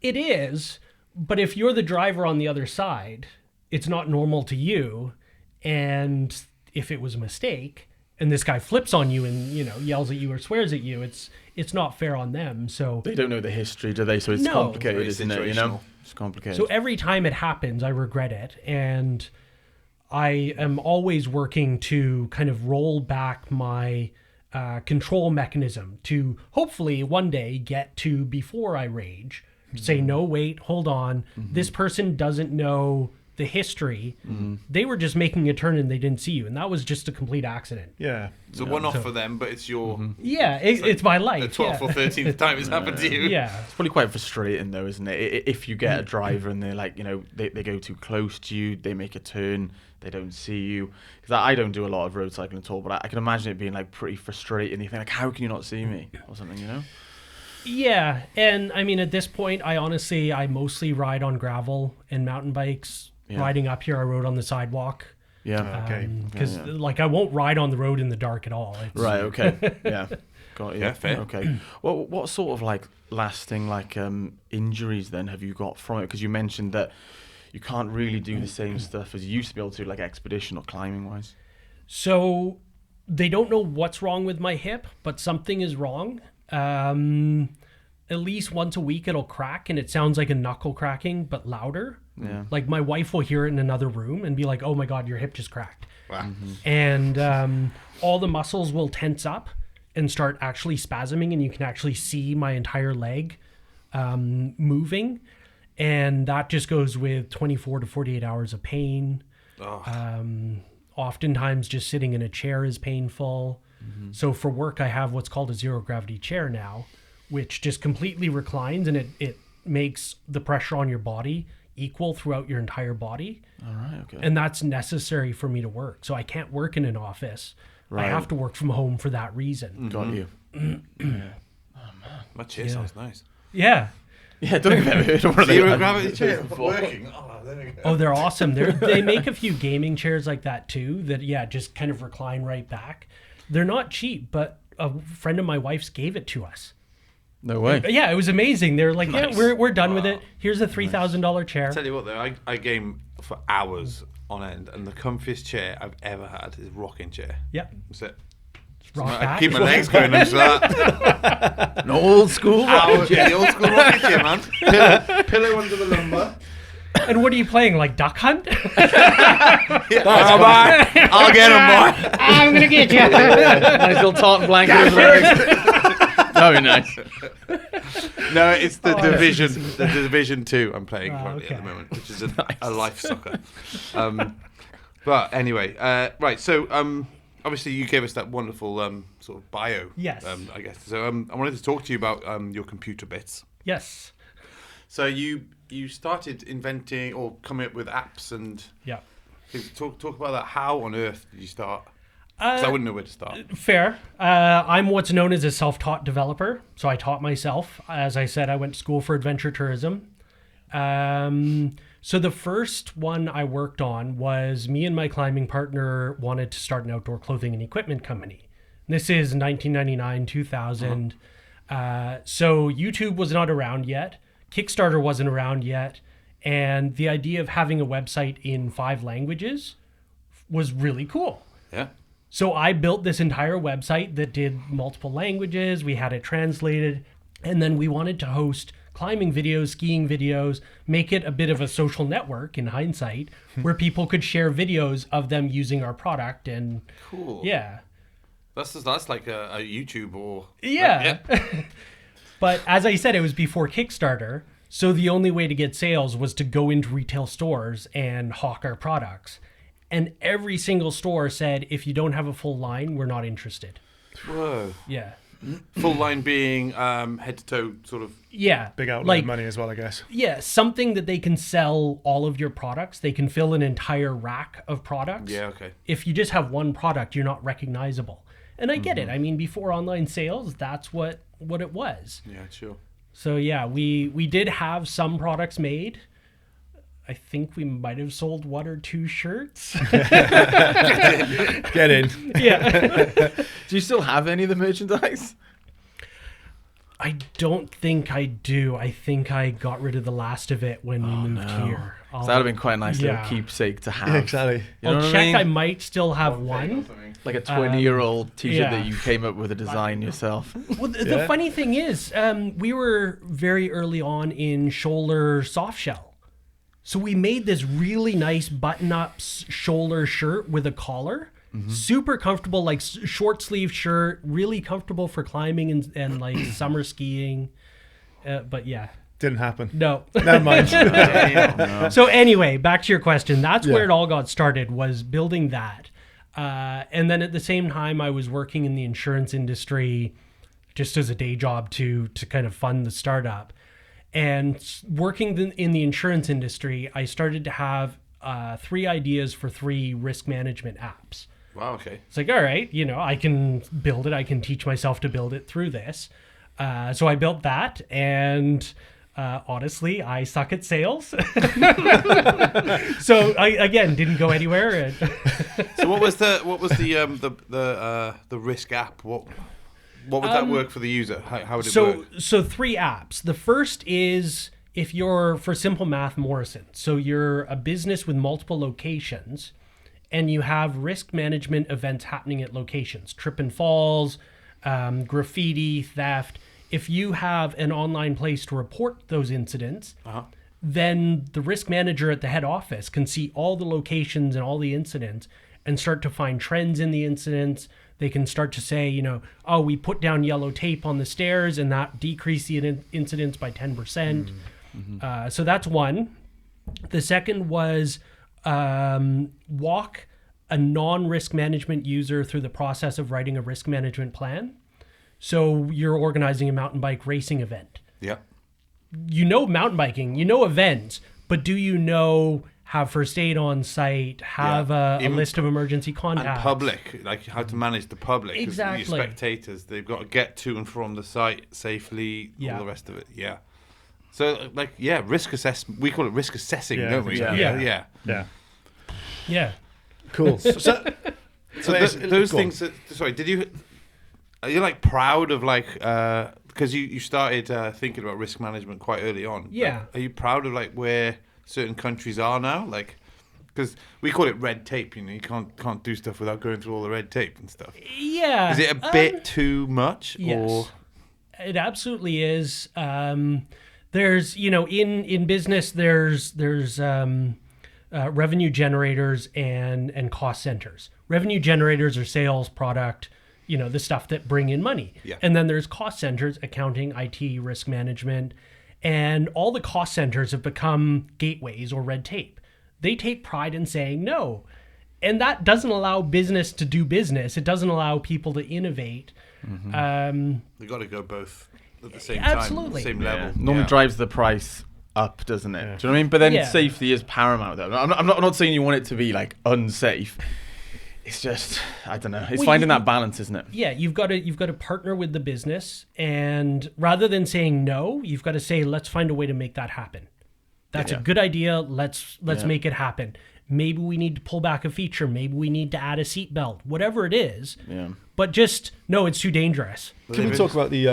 It is, but if you're the driver on the other side, it's not normal to you. And if it was a mistake and this guy flips on you and, yells at you or swears at you, it's not fair on them. So They don't know the history, do they? So it's No. complicated, Very isn't it? situational. It's complicated. So every time it happens, I regret it. And I am always working to kind of roll back my control mechanism to hopefully one day get to before I rage. Say, no, wait, hold on. This person doesn't know the history. They were just making a turn and they didn't see you. And that was just a complete accident. Yeah. It's a one-off for them, but it's your Yeah, it's my life. the 12th or 13th time it's happened to you. Yeah. It's probably quite frustrating though, isn't it? If you get a driver and they're like, they go too close to you, they make a turn, they don't see you. Because I don't do a lot of road cycling at all, but I can imagine it being like pretty frustrating. You think like, how can you not see me or something, Yeah, and I mean, at this point, I mostly ride on gravel and mountain bikes. Yeah. Riding up here, I rode on the sidewalk. Yeah. Okay. Because I won't ride on the road in the dark at all. Right. Okay. Yeah. Got you. Yeah, fair. Okay. Well, what sort of like lasting injuries then have you got from it? Because you mentioned that you can't really do the same stuff as you used to be able to, like expedition or climbing wise. So they don't know what's wrong with my hip, but something is wrong. At least once a week it'll crack, and it sounds like a knuckle cracking, but louder. Yeah. Like my wife will hear it in another room and be like, "Oh my God, your hip just cracked." Wow. And all the muscles will tense up and start actually spasming, and you can actually see my entire leg moving, and that just goes with 24 to 48 hours of pain. Oftentimes just sitting in a chair is painful. So for work, I have what's called a zero gravity chair now, which just completely reclines, and it makes the pressure on your body equal throughout your entire body. All right. Okay. And that's necessary for me to work. So I can't work in an office. Right. I have to work from home for that reason. Got you. My chair sounds nice. Yeah. Yeah. Don't get me. Zero gravity chair working. Oh, there we go. Oh, they're awesome. They make a few gaming chairs like that too that, just kind of recline right back. They're not cheap, but a friend of my wife's gave it to us. No way. Yeah, it was amazing. They're like, Nice. yeah, we're done with it. Here's a $3,000 chair. Tell you what though, I game for hours on end, and the comfiest chair I've ever had is a rocking chair. Yep. That's it. Rock I back. keep my legs going into that. An old school Hours, the old school rocking chair, man. Pillow under the lumbar. And what are you playing, like Duck Hunt? I'll get him, boy. I'm going to get you. Nice little tartan blanket over there. That'd be nice. No, it's the that's Division, the Division 2 I'm playing Oh, currently okay. at the moment, which is a life sucker. But anyway, right. So obviously you gave us that wonderful sort of bio. Yes. I guess. So I wanted to talk to you about your computer bits. Yes. So you started inventing or coming up with apps and Yeah. talk about that. How on earth did you start? Because I wouldn't know where to start. Fair. I'm what's known as a self-taught developer. So I taught myself. As I said, I went to school for adventure tourism. So the first one I worked on was me and my climbing partner wanted to start an outdoor clothing and equipment company. This is 1999, 2000. So YouTube was not around yet. Kickstarter wasn't around yet. And the idea of having a website in 5 languages was really cool. Yeah. So I built this entire website that did multiple languages. We had it translated. And then we wanted to host climbing videos, skiing videos, make it a bit of a social network in hindsight, where people could share videos of them using our product. And Cool. yeah. That's like a YouTube or Yeah. But as I said, it was before Kickstarter. So the only way to get sales was to go into retail stores and hawk our products. And every single store said, if you don't have a full line, we're not interested. Whoa. Yeah. Full line being head to toe sort of. Yeah. Big outlay like, of money as well, I guess. Yeah, something that they can sell all of your products. They can fill an entire rack of products. Yeah, okay. If you just have one product, you're not recognizable. And I get it. I mean, before online sales, that's what it was. Yeah, sure. So yeah, we did have some products made. I think we might have sold 1 or 2 shirts. Get in. Yeah. Do you still have any of the merchandise? I don't think I do. I think I got rid of the last of it when we moved here. So that would have been quite a nice Yeah. little keepsake to have. Yeah, exactly. You know I'll what check. I I mean? might still have one. Like a 20-year-old T-shirt yeah. that you came up with a design yourself. Well, the Yeah. funny thing is, we were very early on in shoulder soft shell. So we made this really nice button-up shoulder shirt with a collar. Super comfortable, like short sleeve shirt, really comfortable for climbing and like summer skiing. But yeah, Didn't happen. no. Never mind. So anyway, back to your question. That's Yeah. where it all got started, was building that. And then at the same time, I was working in the insurance industry just as a day job to kind of fund the startup. And working in the insurance industry, I started to have 3 ideas for 3 risk management apps. Wow, okay. It's like, all right, I can build it. I can teach myself to build it through this. So I built that, and honestly, I suck at sales. So I, again, didn't go anywhere. So what was the risk app? What would that work for the user? How would it work? So 3 apps. The first is, if you're, for simple math, Morrison. So you're a business with multiple locations, and you have risk management events happening at locations, trip and falls, graffiti, theft. If you have an online place to report those incidents, then the risk manager at the head office can see all the locations and all the incidents and start to find trends in the incidents. They can start to say, oh, we put down yellow tape on the stairs and that decreased the incidents by 10%. So that's one. The second was walk a non-risk management user through the process of writing a risk management plan. So you're organizing a mountain bike racing event. Yeah. Mountain biking, events, but do you know have first aid on site, have a list of emergency contacts? And public, like how to manage the public. 'Cause Exactly. Your spectators, they've got to get to and from the site safely, Yeah. all the rest of it. Yeah. So, risk assessment. We call it risk assessing, Yeah, don't we? yeah. Yeah. Yeah. Cool. So Those go on. things. Are you proud of because you started thinking about risk management quite early on? Yeah. Are you proud of where certain countries are now? Because we call it red tape. You can't do stuff without going through all the red tape and stuff. Yeah. Is it a bit too much? Yes. Or It absolutely is. There's, in business, there's revenue generators and cost centers. Revenue generators are sales, product, the stuff that bring in money. Yeah. And then there's cost centers, accounting, IT, risk management. And all the cost centers have become gateways or red tape. They take pride in saying no. And that doesn't allow business to do business. It doesn't allow people to innovate. we got to go both at the same time, Absolutely. same level. Normally drives the price up, doesn't it? Do you know what I mean? But then Yeah. safety is paramount, though. I'm not saying you want it to be unsafe. It's just, I don't know. It's Well, finding that balance, isn't it? Yeah, you've got to partner with the business, and rather than saying no, you've got to say, let's find a way to make that happen. That's a good idea. Let's make it happen. Maybe we need to pull back a feature. Maybe we need to add a seatbelt. Whatever it is. Yeah. But just no, it's too dangerous. Can we talk about the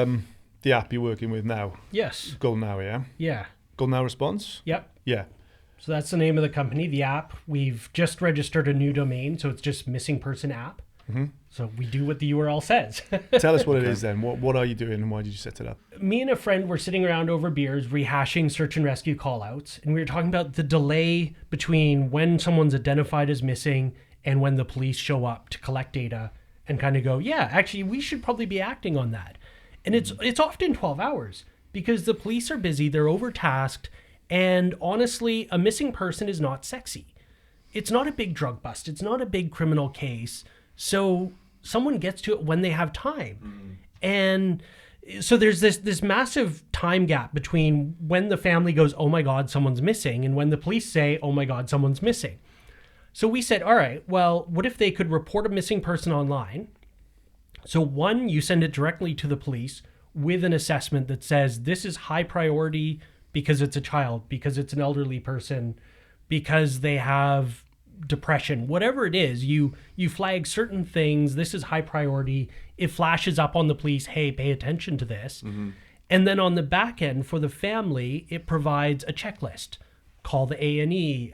app you're working with now? Yes. Golden Hour, yeah? Yeah. Golden Hour Response? Yep. Yeah. So that's the name of the company, the app. We've just registered a new domain, so it's just Missing Person App. So we do what the URL says. Tell us what it is then. What are you doing and why did you set it up? Me and a friend were sitting around over beers rehashing search and rescue callouts, and we were talking about the delay between when someone's identified as missing and when the police show up to collect data and kind of go, yeah, actually, we should probably be acting on that. And it's often 12 hours because the police are busy, they're overtasked, and honestly, a missing person is not sexy. It's not a big drug bust. It's not a big criminal case. So someone gets to it when they have time. And so there's this massive time gap between when the family goes, oh my God, someone's missing, and when the police say, oh my God, someone's missing. So we said, all right, well, what if they could report a missing person online? So one, you send it directly to the police with an assessment that says this is high priority because it's a child, because it's an elderly person, because they have depression, whatever it is, you flag certain things. This is high priority. It flashes up on the police, hey, pay attention to this. And then on the back end for the family, it provides a checklist. Call the A&E,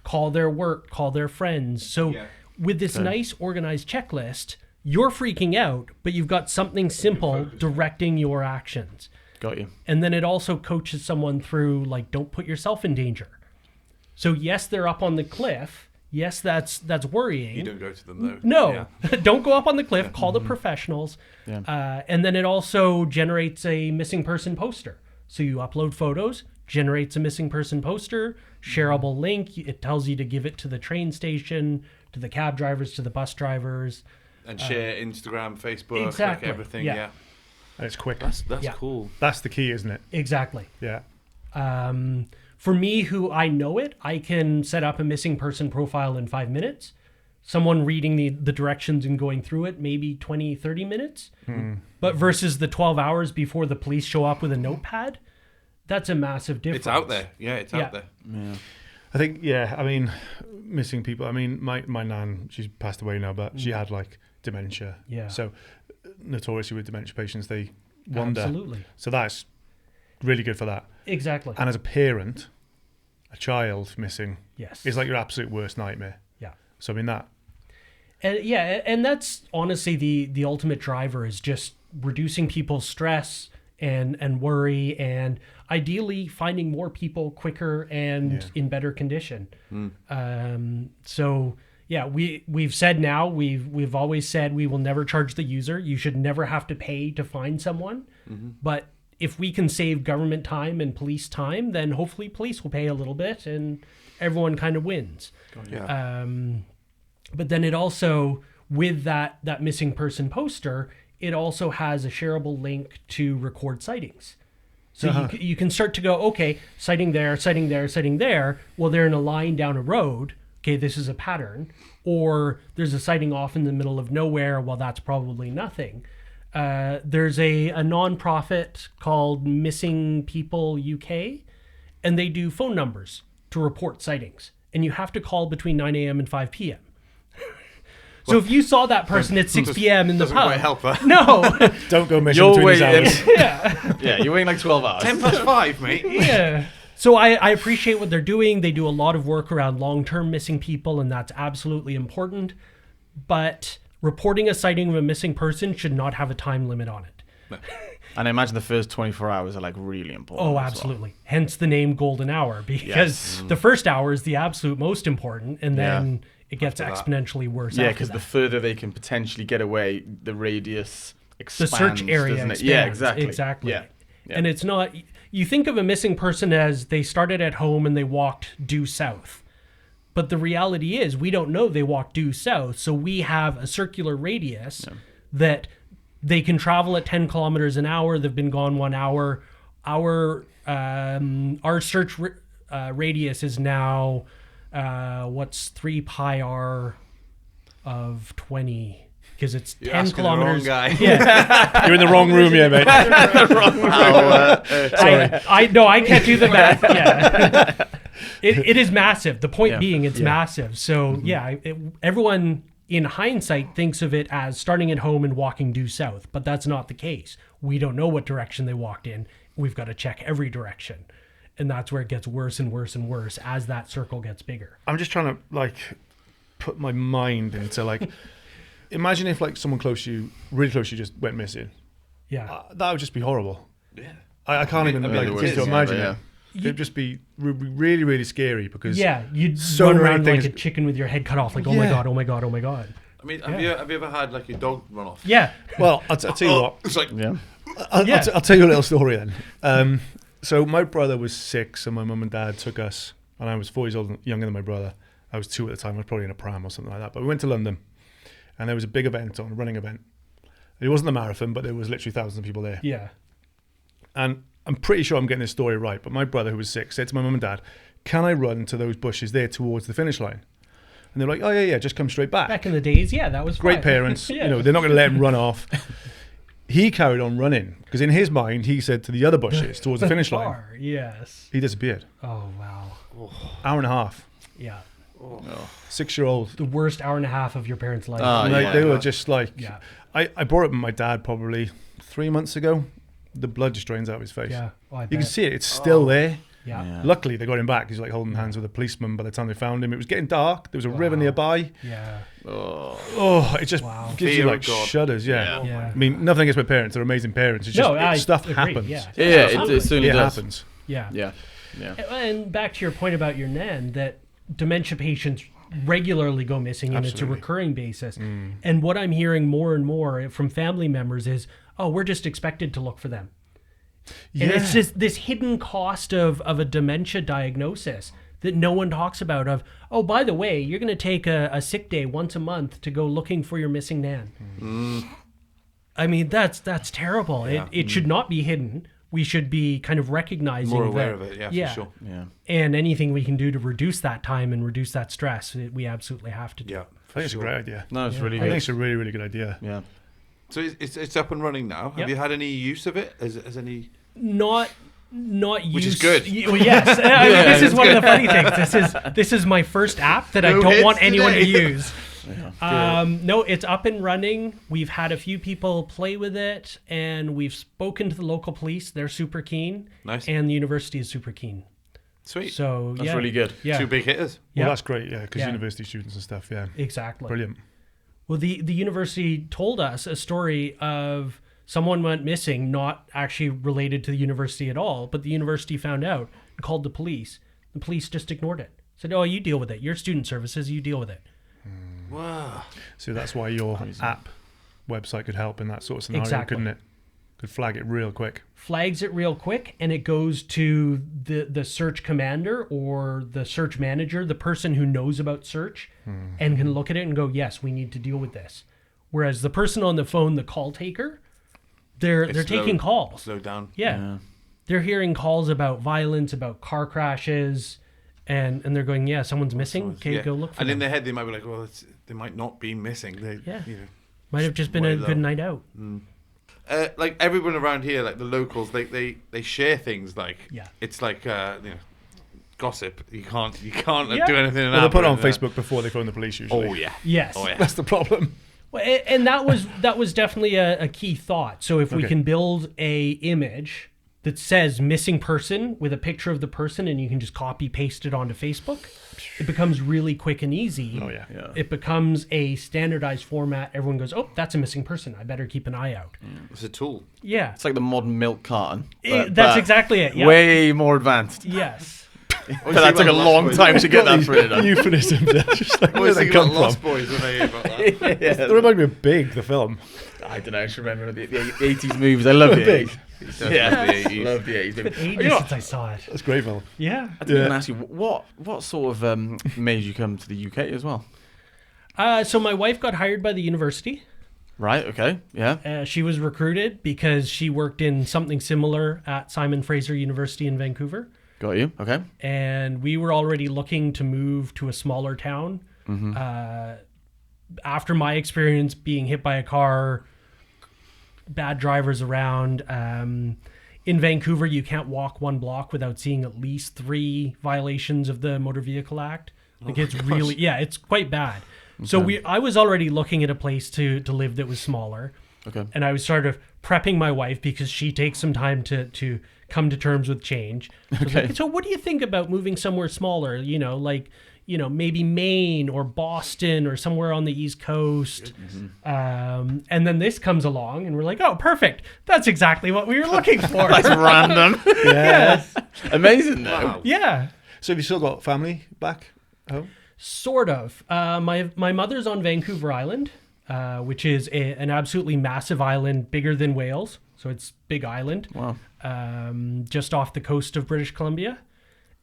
call their work, call their friends. So with this nice organized checklist, you're freaking out, but you've got something simple directing your actions. Got you. And then it also coaches someone through, like, don't put yourself in danger. So yes, they're up on the cliff. Yes, that's worrying. You don't go to them though. No, don't go up on the cliff. Call the professionals. And then it also generates a missing person poster. So you upload photos, generates a missing person poster, shareable link. It tells you to give it to the train station, to the cab drivers, to the bus drivers. And share Instagram, Facebook, exactly. like everything. Yeah. And it's quick. That's cool. That's the key, isn't it? Exactly. Yeah. For me, who I know it, I can set up a missing person profile in 5 minutes. Someone reading the directions and going through it, maybe 20, 30 minutes. But versus the 12 hours before the police show up with a notepad, that's a massive difference. It's out there. Yeah, it's out there. Yeah. I think, I mean, missing people. I mean, my nan, she's passed away now, but she had like dementia. Yeah. So notoriously with dementia patients, they wander. Absolutely. So that's really good for that. Exactly. And as a parent, a child missing is like your absolute worst nightmare. Yeah. So I mean that. And that's honestly the ultimate driver is just reducing people's stress and worry, and ideally finding more people quicker and in better condition. So yeah, we've said now, we've always said we will never charge the user. You should never have to pay to find someone. But if we can save government time and police time, then hopefully police will pay a little bit and everyone kind of wins. But then it also, with that missing person poster, it also has a shareable link to record sightings. So you can start to go, okay, sighting there, sighting there, sighting there. Well, they're in a line down a road. Okay, this is a pattern. Or there's a sighting off in the middle of nowhere. Well, that's probably nothing. There's a nonprofit called Missing People UK, and they do phone numbers to report sightings. And you have to call between 9 a.m. and 5 p.m. So if you saw that person at 6 p.m. in the Doesn't pub, quite help that. No, Don't go missing between these hours. Yeah, you're waiting like 12 hours. 10+5, mate. yeah. So I appreciate what they're doing. They do a lot of work around long-term missing people, and that's absolutely important. But reporting a sighting of a missing person should not have a time limit on it. No. And I imagine the first 24 hours are like really important. Oh, as absolutely. Hence the name Golden Hour, because the first hour is the absolute most important, and then it gets exponentially worse. Yeah, because the further they can potentially get away, the radius expands. The search area doesn't it? expands. Yeah, exactly. Exactly. Yeah. And it's not, you think of a missing person as they started at home and they walked due south. But the reality is we don't know they walked due south. So we have a circular radius that they can travel at 10 kilometers an hour. They've been gone 1 hour. Our search radius is now, what's 3 pi r of 20? Because it's You're 10 asking kilometers. the wrong guy. Yeah. You're in the wrong room here, mate. Sorry. No, I can't do the math. Yeah. It is massive. The point being, it's massive. So everyone in hindsight thinks of it as starting at home and walking due south, but that's not the case. We don't know what direction they walked in. We've got to check every direction. And that's where it gets worse and worse and worse as that circle gets bigger. I'm just trying to like put my mind into like imagine if like someone close to you, really close to you, just went missing. Yeah. That would just be horrible. Yeah. I can't even I mean, like the begin worst to is, imagine yeah, it. It'd just be really, really scary because You'd so run many around like things- a chicken with your head cut off, like, oh my Yeah. God, oh my God, oh my God. I mean, have you ever had like your dog run off? Yeah. Well, I'll tell you what. It's like Yeah. I'll tell you a little story then. So my brother was 6 and my mum and dad took us, and I was 4 years old, younger than my brother. I was 2 at the time. I was probably in a pram or something like that. But we went to London, and there was a big event on, a running event. It wasn't a marathon, but there was literally thousands of people there. Yeah. And I'm pretty sure I'm getting this story right, but my brother, who was 6, said to my mum and dad, "Can I run to those bushes there towards the finish line?" And they're like, "Oh yeah, just come straight back." Back in the days, yeah, that was Great fine. parents, Yeah. you know, they're not going to let him run off. He carried on running because in his mind, he said to the other bushes towards the finish line. Far, yes. He disappeared. Oh, wow. Hour and a half. Yeah. 6-year-old. The worst hour and a half of your parents' life. Oh, Like yeah. they were just like, Yeah. I brought it up with my dad probably 3 months ago. The blood just drains out of his face. Yeah. Oh, I You can bet. see it. It's still there. Yeah. Yeah. Luckily, they got him back. He's like holding hands with a policeman by the time they found him. It was getting dark. There was a river Wow. nearby. Yeah. Oh, it just Wow. gives you Fear like of God. shudders. Yeah. Yeah. I mean, nothing against my parents. They're amazing parents. It's just No, I stuff agree, happens. yeah. Yeah, it certainly It does. happens. Yeah. Yeah. Yeah. And back to your point about your nan, that dementia patients regularly go missing and it's a Absolutely. recurring basis. And what I'm hearing more and more from family members is, oh, we're just expected to look for them. And it's just this hidden cost of a dementia diagnosis that no one talks about of, oh, by the way, you're going to take a sick day once a month to go looking for your missing nan. I mean, that's terrible. Yeah. It should not be hidden. We should be kind of recognizing more aware that, of it. Yeah, yeah. for sure. Yeah. And anything we can do to reduce that time and reduce that stress, we absolutely have to do. Yeah. I think it's a great idea. No, it's really I think good. it's a really, really good idea. Yeah. So it's up and running now. Have Yep. you had any use of it? Has any? Not Which is use- good. Well, yes. I mean, this is one of the funny things. This is my first app that I No don't hits want anyone to today. use. No, it's up and running. We've had a few people play with it, and we've spoken to the local police. They're super keen. Nice. And the university is super keen. Sweet. So That's yeah, really good. Yeah, Two big hitters. Well, Yeah. that's great. Yeah, because Yeah. university students and stuff. Yeah, exactly. brilliant. Well, the university told us a story of someone went missing, not actually related to the university at all, but the university found out and called the police. The police just ignored it. Said, "Oh, you deal with it. Your student services, you deal with it." Wow. So that's why your app website could help in that sort of scenario, Exactly. couldn't it? Could flag it real quick. Flags it real quick, and it goes to the search commander or the search manager, the person who knows about search, and can look at it and go, "Yes, we need to deal with this." Whereas the person on the phone, the call taker, they're taking calls. Slow down. Yeah. They're hearing calls about violence, about car crashes, and they're going, "Yeah, someone's missing. Okay, Yeah. go look for And them." in their head, they might be like, "Well, they might not be missing." They, Yeah. You know. Might have just been way a low. good night out. Like everyone around here, like the locals, they share things like Yeah. it's like gossip. You can't Yeah. do anything. Well, they put it on Facebook before they phone the police usually. Oh yeah. Yes. Oh yeah. That's the problem. Well, and that was definitely a key thought. So if we Okay. can build a image that says missing person with a picture of the person, and you can just copy paste it onto Facebook, it becomes really quick and easy. Oh yeah. Yeah. It becomes a standardized format. Everyone goes, "Oh, that's a missing person. I better keep an eye out." It's a tool. Yeah. It's like the modern milk carton. That's exactly it. Yeah. Way more advanced. Yes. But that took a long time to get that printed up. Euphemism. Just like, I where always did think that about come Lost from? Boys when I hear about that. They remind me of Big, the film. I don't know. I just remember the 80s movies. I love the Big. 80s. Yeah. Yeah, love the 80s. Ages You know, since I saw it. That's a great film. Yeah. I didn't even ask you what sort of made you come to the UK as well. So my wife got hired by the university. Right. Okay. Yeah. She was recruited because she worked in something similar at Simon Fraser University in Vancouver. Got you. Okay. And we were already looking to move to a smaller town. After my experience being hit by a car, bad drivers around. In Vancouver, you can't walk one block without seeing at least 3 violations of the Motor Vehicle Act. Like it's really, it's quite bad. So I was already looking at a place to live that was smaller. Okay. And I was sort of prepping my wife because she takes some time to come to terms with change. So, I was like, so what do you think about moving somewhere smaller? You know, like maybe Maine or Boston or somewhere on the East Coast. And then this comes along and we're like, oh, perfect. That's exactly what we were looking for. That's random. Yeah. Amazing, though. Yeah. So have you still got family back home? Sort of. My mother's on Vancouver Island, which is an absolutely massive island, bigger than Wales. So it's big island. Wow. Just off the coast of British Columbia.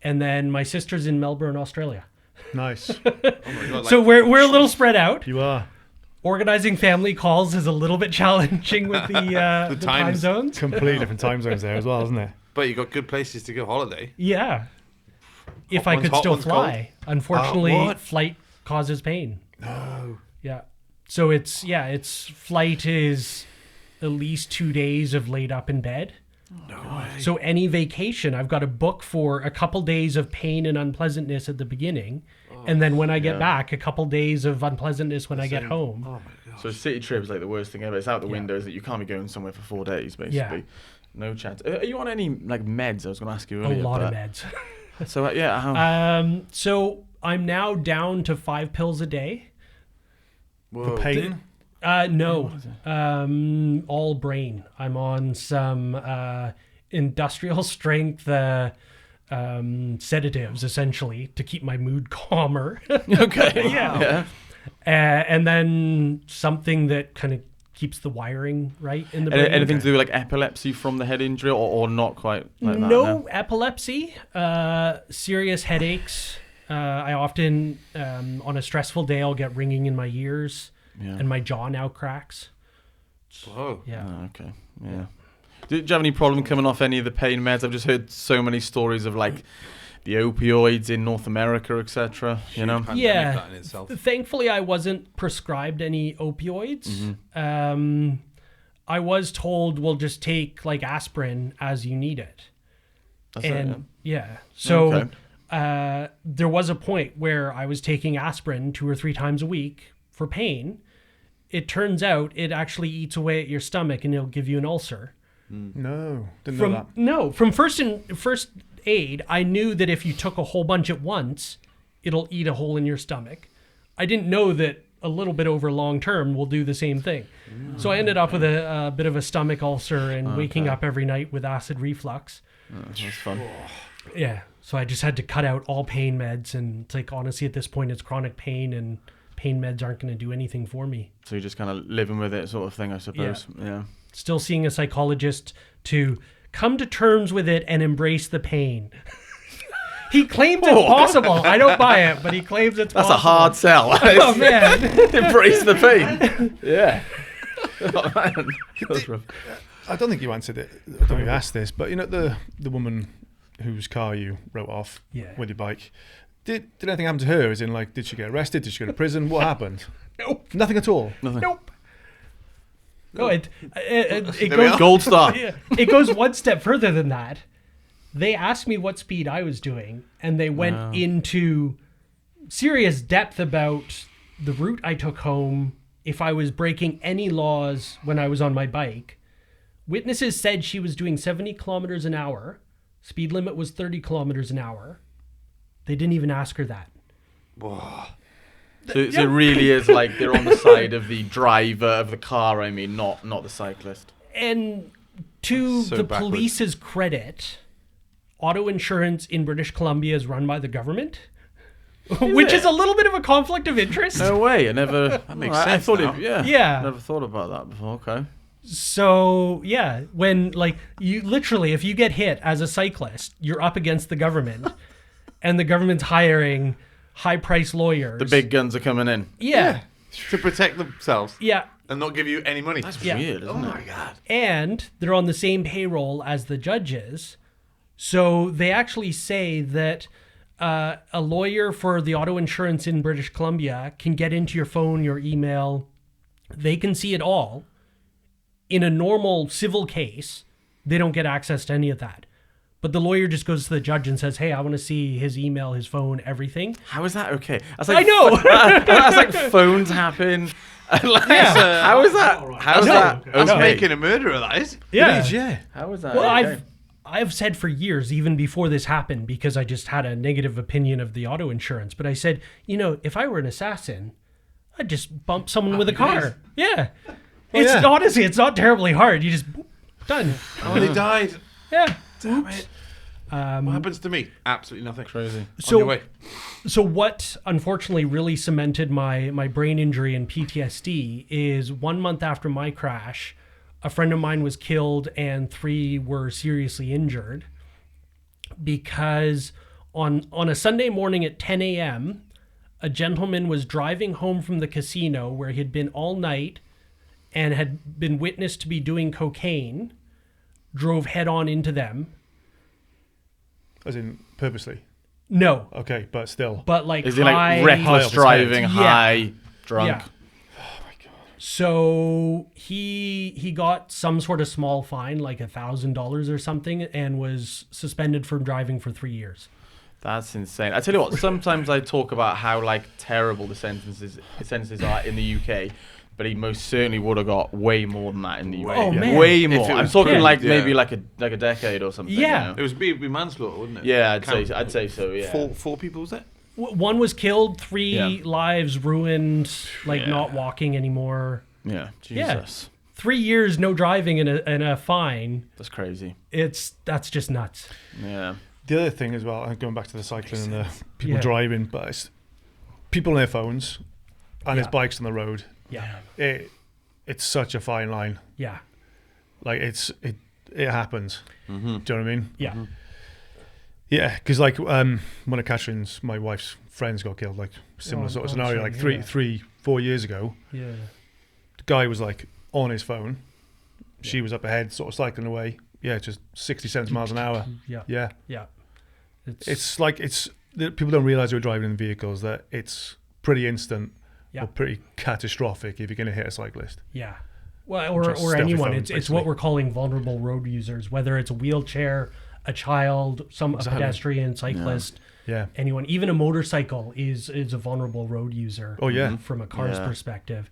And then my sister's in Melbourne, Australia. Nice. Oh my God, So we're a little spread out. You are. Organizing family calls is a little bit challenging with the time times. zones. Completely different time zones there as well, isn't it? but you got good places to go holiday. Yeah. If Hot I one's could hot, still one's fly. Unfortunately, what? flight causes pain. No. Yeah. So it's flight is at least 2 days of laid up in bed. No way. So any vacation, I've got to book for a couple days of pain and unpleasantness at the beginning. And then when I get back, a couple days of unpleasantness when I get home. Oh my God. So city trip is like the worst thing ever. It's out the windows that you can't be going somewhere for 4 days, basically. Yeah. No chance. Are you on any like meds? I was going to ask you A earlier. lot of meds. So how? So I'm now down to 5 pills a day. Whoa. For pain? No, all brain. I'm on some industrial strength sedatives, essentially, to keep my mood calmer. Okay. Yeah. And then something that kind of keeps the wiring right in the brain. Anything to do with like epilepsy from the head injury, or not quite like that? No epilepsy, serious headaches. I often, on a stressful day, I'll get ringing in my ears. Yeah. And my jaw now cracks. Whoa. Yeah. Oh, okay. Yeah. Do you have any problem coming off any of the pain meds? I've just heard so many stories of like the opioids in North America, etc. You know. Pandemic, Yeah. that in itself. Thankfully, I wasn't prescribed any opioids. I was told, well, just take like aspirin as you need it. That's And it, so Okay. there was a point where I was taking aspirin 2 or 3 times a week for pain. It turns out it actually eats away at your stomach and it'll give you an ulcer. No. Didn't know that. From first aid, I knew that if you took a whole bunch at once, it'll eat a hole in your stomach. I didn't know that a little bit over long term will do the same thing. So I ended up with a bit of a stomach ulcer and waking up every night with acid reflux. That's fun. Yeah. So I just had to cut out all pain meds, and it's like, honestly, at this point, it's chronic pain, and pain meds aren't going to do anything for me. So you're just kind of living with it, sort of thing, I suppose. Yeah. Still seeing a psychologist to come to terms with it and embrace the pain. He claims it's possible. I don't buy it, but he claims it's That's possible. a hard sell. Oh, man. Embrace the pain. Yeah. Oh, man. That's rough. I don't think you answered it. I don't think you asked this, but you know the woman whose car you wrote off with your bike. Did anything happen to her? As in, like, did she get arrested? Did she go to prison? What happened? Nope. Nothing at all. Nope. No, it we goes are. Gold star. it goes one step further than that. They asked me what speed I was doing, and they went into serious depth about the route I took home, if I was breaking any laws when I was on my bike. Witnesses said she was doing 70 kilometers an hour. Speed limit was 30 kilometers an hour. They didn't even ask her that. Whoa. So it really is like they're on the side of the driver of the car, I mean, not the cyclist. And to So the backwards. police's credit, auto insurance in British Columbia is run by the government, which is a little bit of a conflict of interest. No way. I never. That makes I sense thought now. Yeah. Never thought about that before. Okay. So, yeah, when, like, you literally, if you get hit as a cyclist, you're up against the government, and the government's hiring high-priced lawyers. The big guns are coming in. Yeah. To protect themselves Yeah. and not give you any money. That's Yeah. weird, isn't it? my God. And they're on the same payroll as the judges. So they actually say that a lawyer for the auto insurance in British Columbia can get into your phone, your email. They can see it all. In a normal civil case, they don't get access to any of that. But the lawyer just goes to the judge and says, hey, I want to see his email, his phone, everything. How is that okay? That's I know. That's like phones happen. Like, how is that? How is that? That's Okay. making a murderer, that is. It is, yeah. How is that? Well, okay? I've said for years, even before this happened, because I just had a negative opinion of the auto insurance, but I said, if I were an assassin, I'd just bump someone with a car. Yeah. Honestly, it's not terribly hard. You just, done. Oh, they died. Yeah. Damn it. What happens to me? Absolutely nothing. Crazy. On your way. So what unfortunately really cemented my brain injury and PTSD is 1 month after my crash, a friend of mine was killed and 3 were seriously injured because on a Sunday morning at 10 a.m., a gentleman was driving home from the casino where he had been all night and had been witnessed to be doing cocaine, drove head on into them. As in purposely? No. Okay, but still. But like Is he like reckless driving, high, drunk? Yeah. So he got some sort of small fine, like $1,000 or something, and was suspended from driving for 3 years. That's insane. I tell you what, sometimes I talk about how like terrible the sentences are in the UK, but he most certainly would have got way more than that in the UK. Oh, man. Way more. I'm talking maybe yeah. like a decade or something. Yeah. You know? It was be manslaughter, wouldn't it? Yeah, I'd say so. Yeah. Four people, was it? One was killed, 3 lives ruined, like Yeah. not walking anymore. Yeah. Yeah. Jesus. 3 years no driving and a fine. That's crazy. That's just nuts. Yeah. The other thing as well, and going back to the cycling and the people Yeah. driving, but it's people on their phones and there's bikes on the road. Yeah. It's such a fine line. Yeah. Like it happens. Mm-hmm. Do you know what I mean? Yeah. Yeah, because like one of Catherine's, my wife's friends got killed, like similar sort of scenario, like three, 4 years ago. Yeah. The guy was like on his phone. She was up ahead, sort of cycling away. Yeah, just 60, 70 miles an hour. Yeah. Yeah. Yeah. It's like people don't realize who are driving in vehicles that it's pretty instant Yeah. or pretty catastrophic if you're going to hit a cyclist. Yeah. Well, or Just stuff your anyone. phone, It's what basically. we're calling vulnerable road users, whether it's a wheelchair, a child, a pedestrian, cyclist, Yeah. anyone. Even a motorcycle is a vulnerable road user. Oh, yeah. From a car's Yeah. perspective.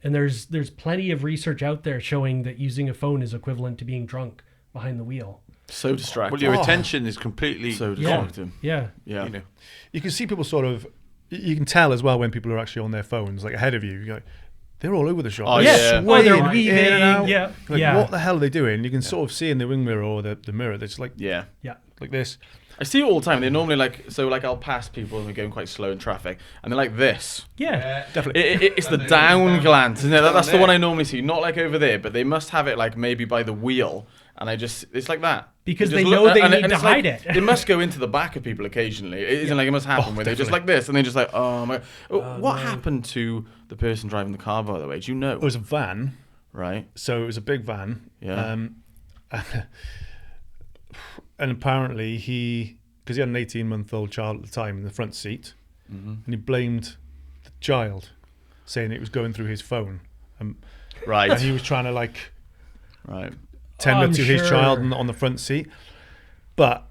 And there's plenty of research out there showing that using a phone is equivalent to being drunk behind the wheel. So distracting. Well, your attention is completely So gone. distracting. Yeah. Yeah. You know. You can see people sort of, you can tell as well when people are actually on their phones, like ahead of you. You're like, they're all over the shop. Oh, They're yeah. Well, they're swaying weaving. in and out. Yeah. Like, yeah. what the hell are they doing? You can sort of see in the wing mirror or the mirror. They're just like Yeah. Yeah. this. I see it all the time. They're normally like, I'll pass people and they're going quite slow in traffic, and they're like this. Yeah. Definitely. It's the down glance, isn't it? That's the one I normally see. Not like over there, but they must have it like maybe by the wheel, and it's like that. Because You they just know look- they and need to it's like- hide it. They must go into the back of people occasionally. It isn't like it must happen where they're just like this, and they're just like, oh my. What happened to the person driving the car, by the way? Do you know? It was a van. Right. So it was a big van. Yeah. And apparently because he had an 18-month-old child at the time in the front seat, and he blamed the child, saying it was going through his phone. And Right. he was trying to like Right. tender I'm to his child sure. on the front seat. But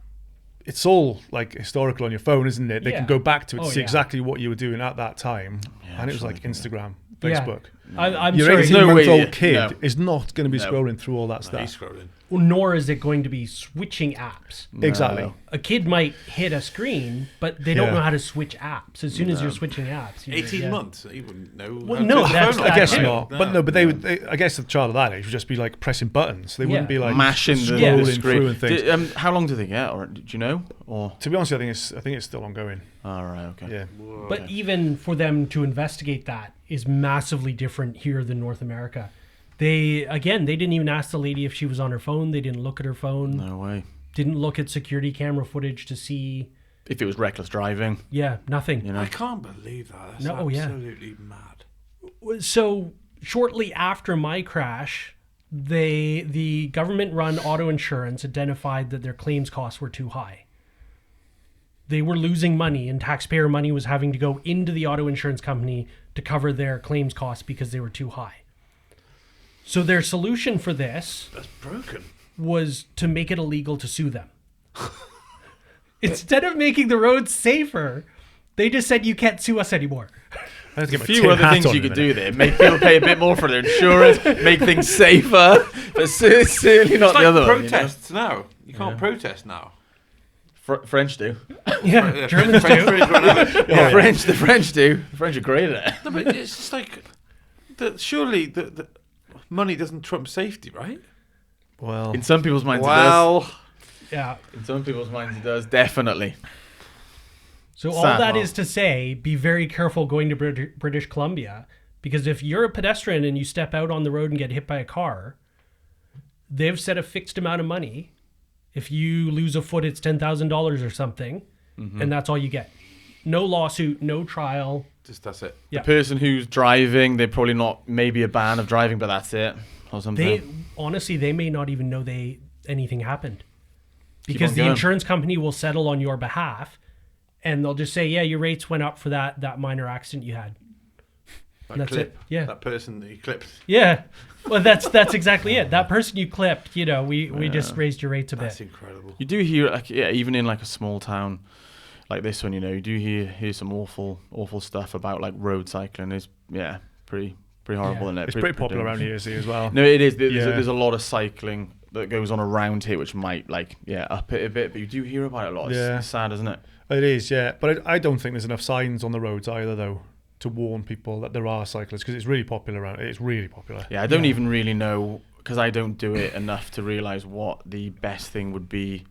it's all like historical on your phone, isn't it? They Yeah. can go back to it to Oh, see yeah. exactly what you were doing at that time. Yeah, and it was sure like they can. Instagram, Yeah. Facebook. I'm Your sure. There's no way 18-month-old you- kid no. is not going to be No. scrolling through all that He's stuff. scrolling. Nor is it going to be switching apps. Exactly. A kid might hit a screen, but they don't Yeah. know how to switch apps. As soon as you're switching apps, 18 yeah. months. He wouldn't know. Well, how to no, turn the that's- phone I on. guess Yeah. not. No. But no, but I guess the child of that age would just be like pressing buttons. They wouldn't Yeah. be like Mashing the scrolling screen. through and things. How long do they get? Or did you know? Or To be honest, I think it's still ongoing. all right, okay. Yeah. But even for them to investigate that is massively different here than North America. They didn't even ask the lady if she was on her phone. They didn't look at her phone. No way. Didn't look at security camera footage to see. If it was reckless driving, Yeah, nothing. you know. I can't believe that. That's No, yeah. absolutely mad. So shortly after my crash, the government-run auto insurance identified that their claims costs were too high. They were losing money, and taxpayer money was having to go into the auto insurance company to cover their claims costs because they were too high. So their solution for this That's broken. was to make it illegal to sue them. Instead of making the roads safer, they just said you can't sue us anymore. I have to get my A few tin other hat things on you in a could minute. do there. Make people pay a bit more for their insurance, make things safer, but certainly not It's like the other one, you know? protests now. You can't protest now. French do. Yeah, Germans do. The French do. The French are great at it. No, but it's just like, surely the money doesn't trump safety, right? Well, In some people's minds, it Yeah. does. In some people's minds, it does. Definitely. So all Sad. that is to say, be very careful going to British Columbia, because if you're a pedestrian and you step out on the road and get hit by a car, they've set a fixed amount of money. If you lose a foot, it's $10,000 or something, and that's all you get. No lawsuit, no trial. Just that's it. Yeah. The person who's driving, they're probably not, maybe a ban of driving, but that's it. Or something. They may not even know anything happened, Keep because on the going. insurance company will settle on your behalf, and they'll just say, yeah, your rates went up for that minor accident you had. That That's clip, it. Yeah. That person that you clipped. Yeah. Well, that's exactly it. That person you clipped, we just raised your rates a bit. That's incredible. You do hear, like, even in like a small town like this one, you do hear some awful stuff about like road cycling. It's pretty horrible, isn't it? it's pretty popular around here, see, as well. No, it is. There's a lot of cycling that goes on around here, which might up it a bit, but you do hear about it a lot. It's sad, isn't it? It is, yeah. But I don't think there's enough signs on the roads either, though, to warn people that there are cyclists, because it's really popular around. It's really popular. Yeah, I don't even really know, because I don't do it enough to realise what the best thing would be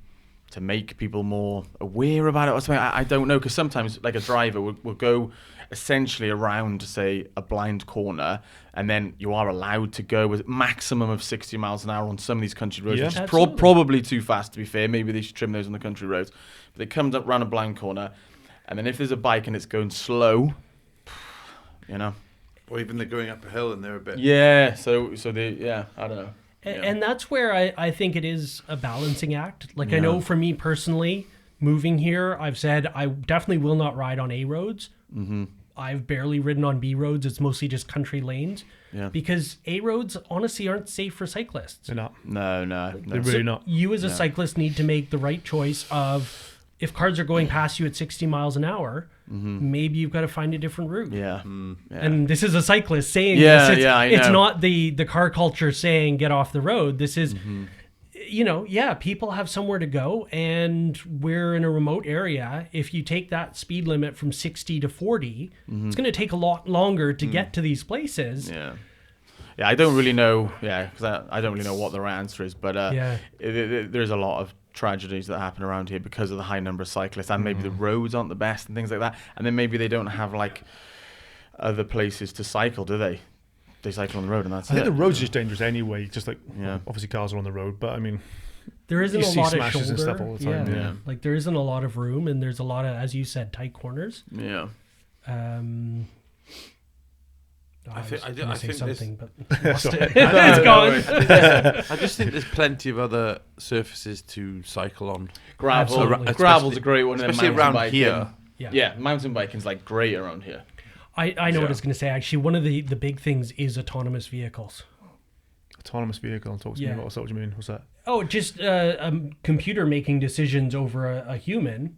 to make people more aware about it or something. I don't know, because sometimes like a driver will go essentially around, say, a blind corner, and then you are allowed to go with maximum of 60 miles an hour on some of these country roads, Yeah. which is Absolutely. probably too fast, to be fair. Maybe they should trim those on the country roads. But they come up around a blind corner, and then if there's a bike and it's going slow, Or even they're going up a hill and they're a bit. Yeah, so they, I don't know. And that's where I think it is a balancing act. Like, I know for me personally, moving here, I've said I definitely will not ride on A roads. Mm-hmm. I've barely ridden on B roads. It's mostly just country lanes. Yeah. Because A roads honestly aren't safe for cyclists. They're not. No. They're really not. You as a cyclist need to make the right choice of, if cars are going past you at 60 miles an hour, maybe you've got to find a different route. Yeah. And this is a cyclist saying Yeah, this. I It's know. not the car culture saying get off the road. This is, people have somewhere to go, and we're in a remote area. If you take that speed limit from 60 to 40, it's going to take a lot longer to get to these places. Yeah, I don't really know. Yeah, because I don't really know what the right answer is. But there's a lot of tragedies that happen around here because of the high number of cyclists, and maybe the roads aren't the best and things like that. And then maybe they don't have like other places to cycle, do they? They cycle on the road, and that's I it. think the road's just dangerous anyway. Just like, Yeah. obviously cars are on the road, but I mean, There isn't You a see lot of smashes shoulder. and stuff all the time, yeah. Like, there isn't a lot of room, and there's a lot of, as you said, tight corners. Yeah. I think- was I gonna say think something, but lost Sorry. it. It's gone. I just think there's plenty of other surfaces to cycle on. Gravel. Absolutely. Gravel's a great one. and then Especially mountain around biking. here. Yeah, mountain biking's like great around here. I know what I Yeah. was going to say. Actually, one of the big things is autonomous vehicles. autonomous vehicle. Talk to me Yeah. about what you mean. What's that? Oh, just a computer making decisions over a human.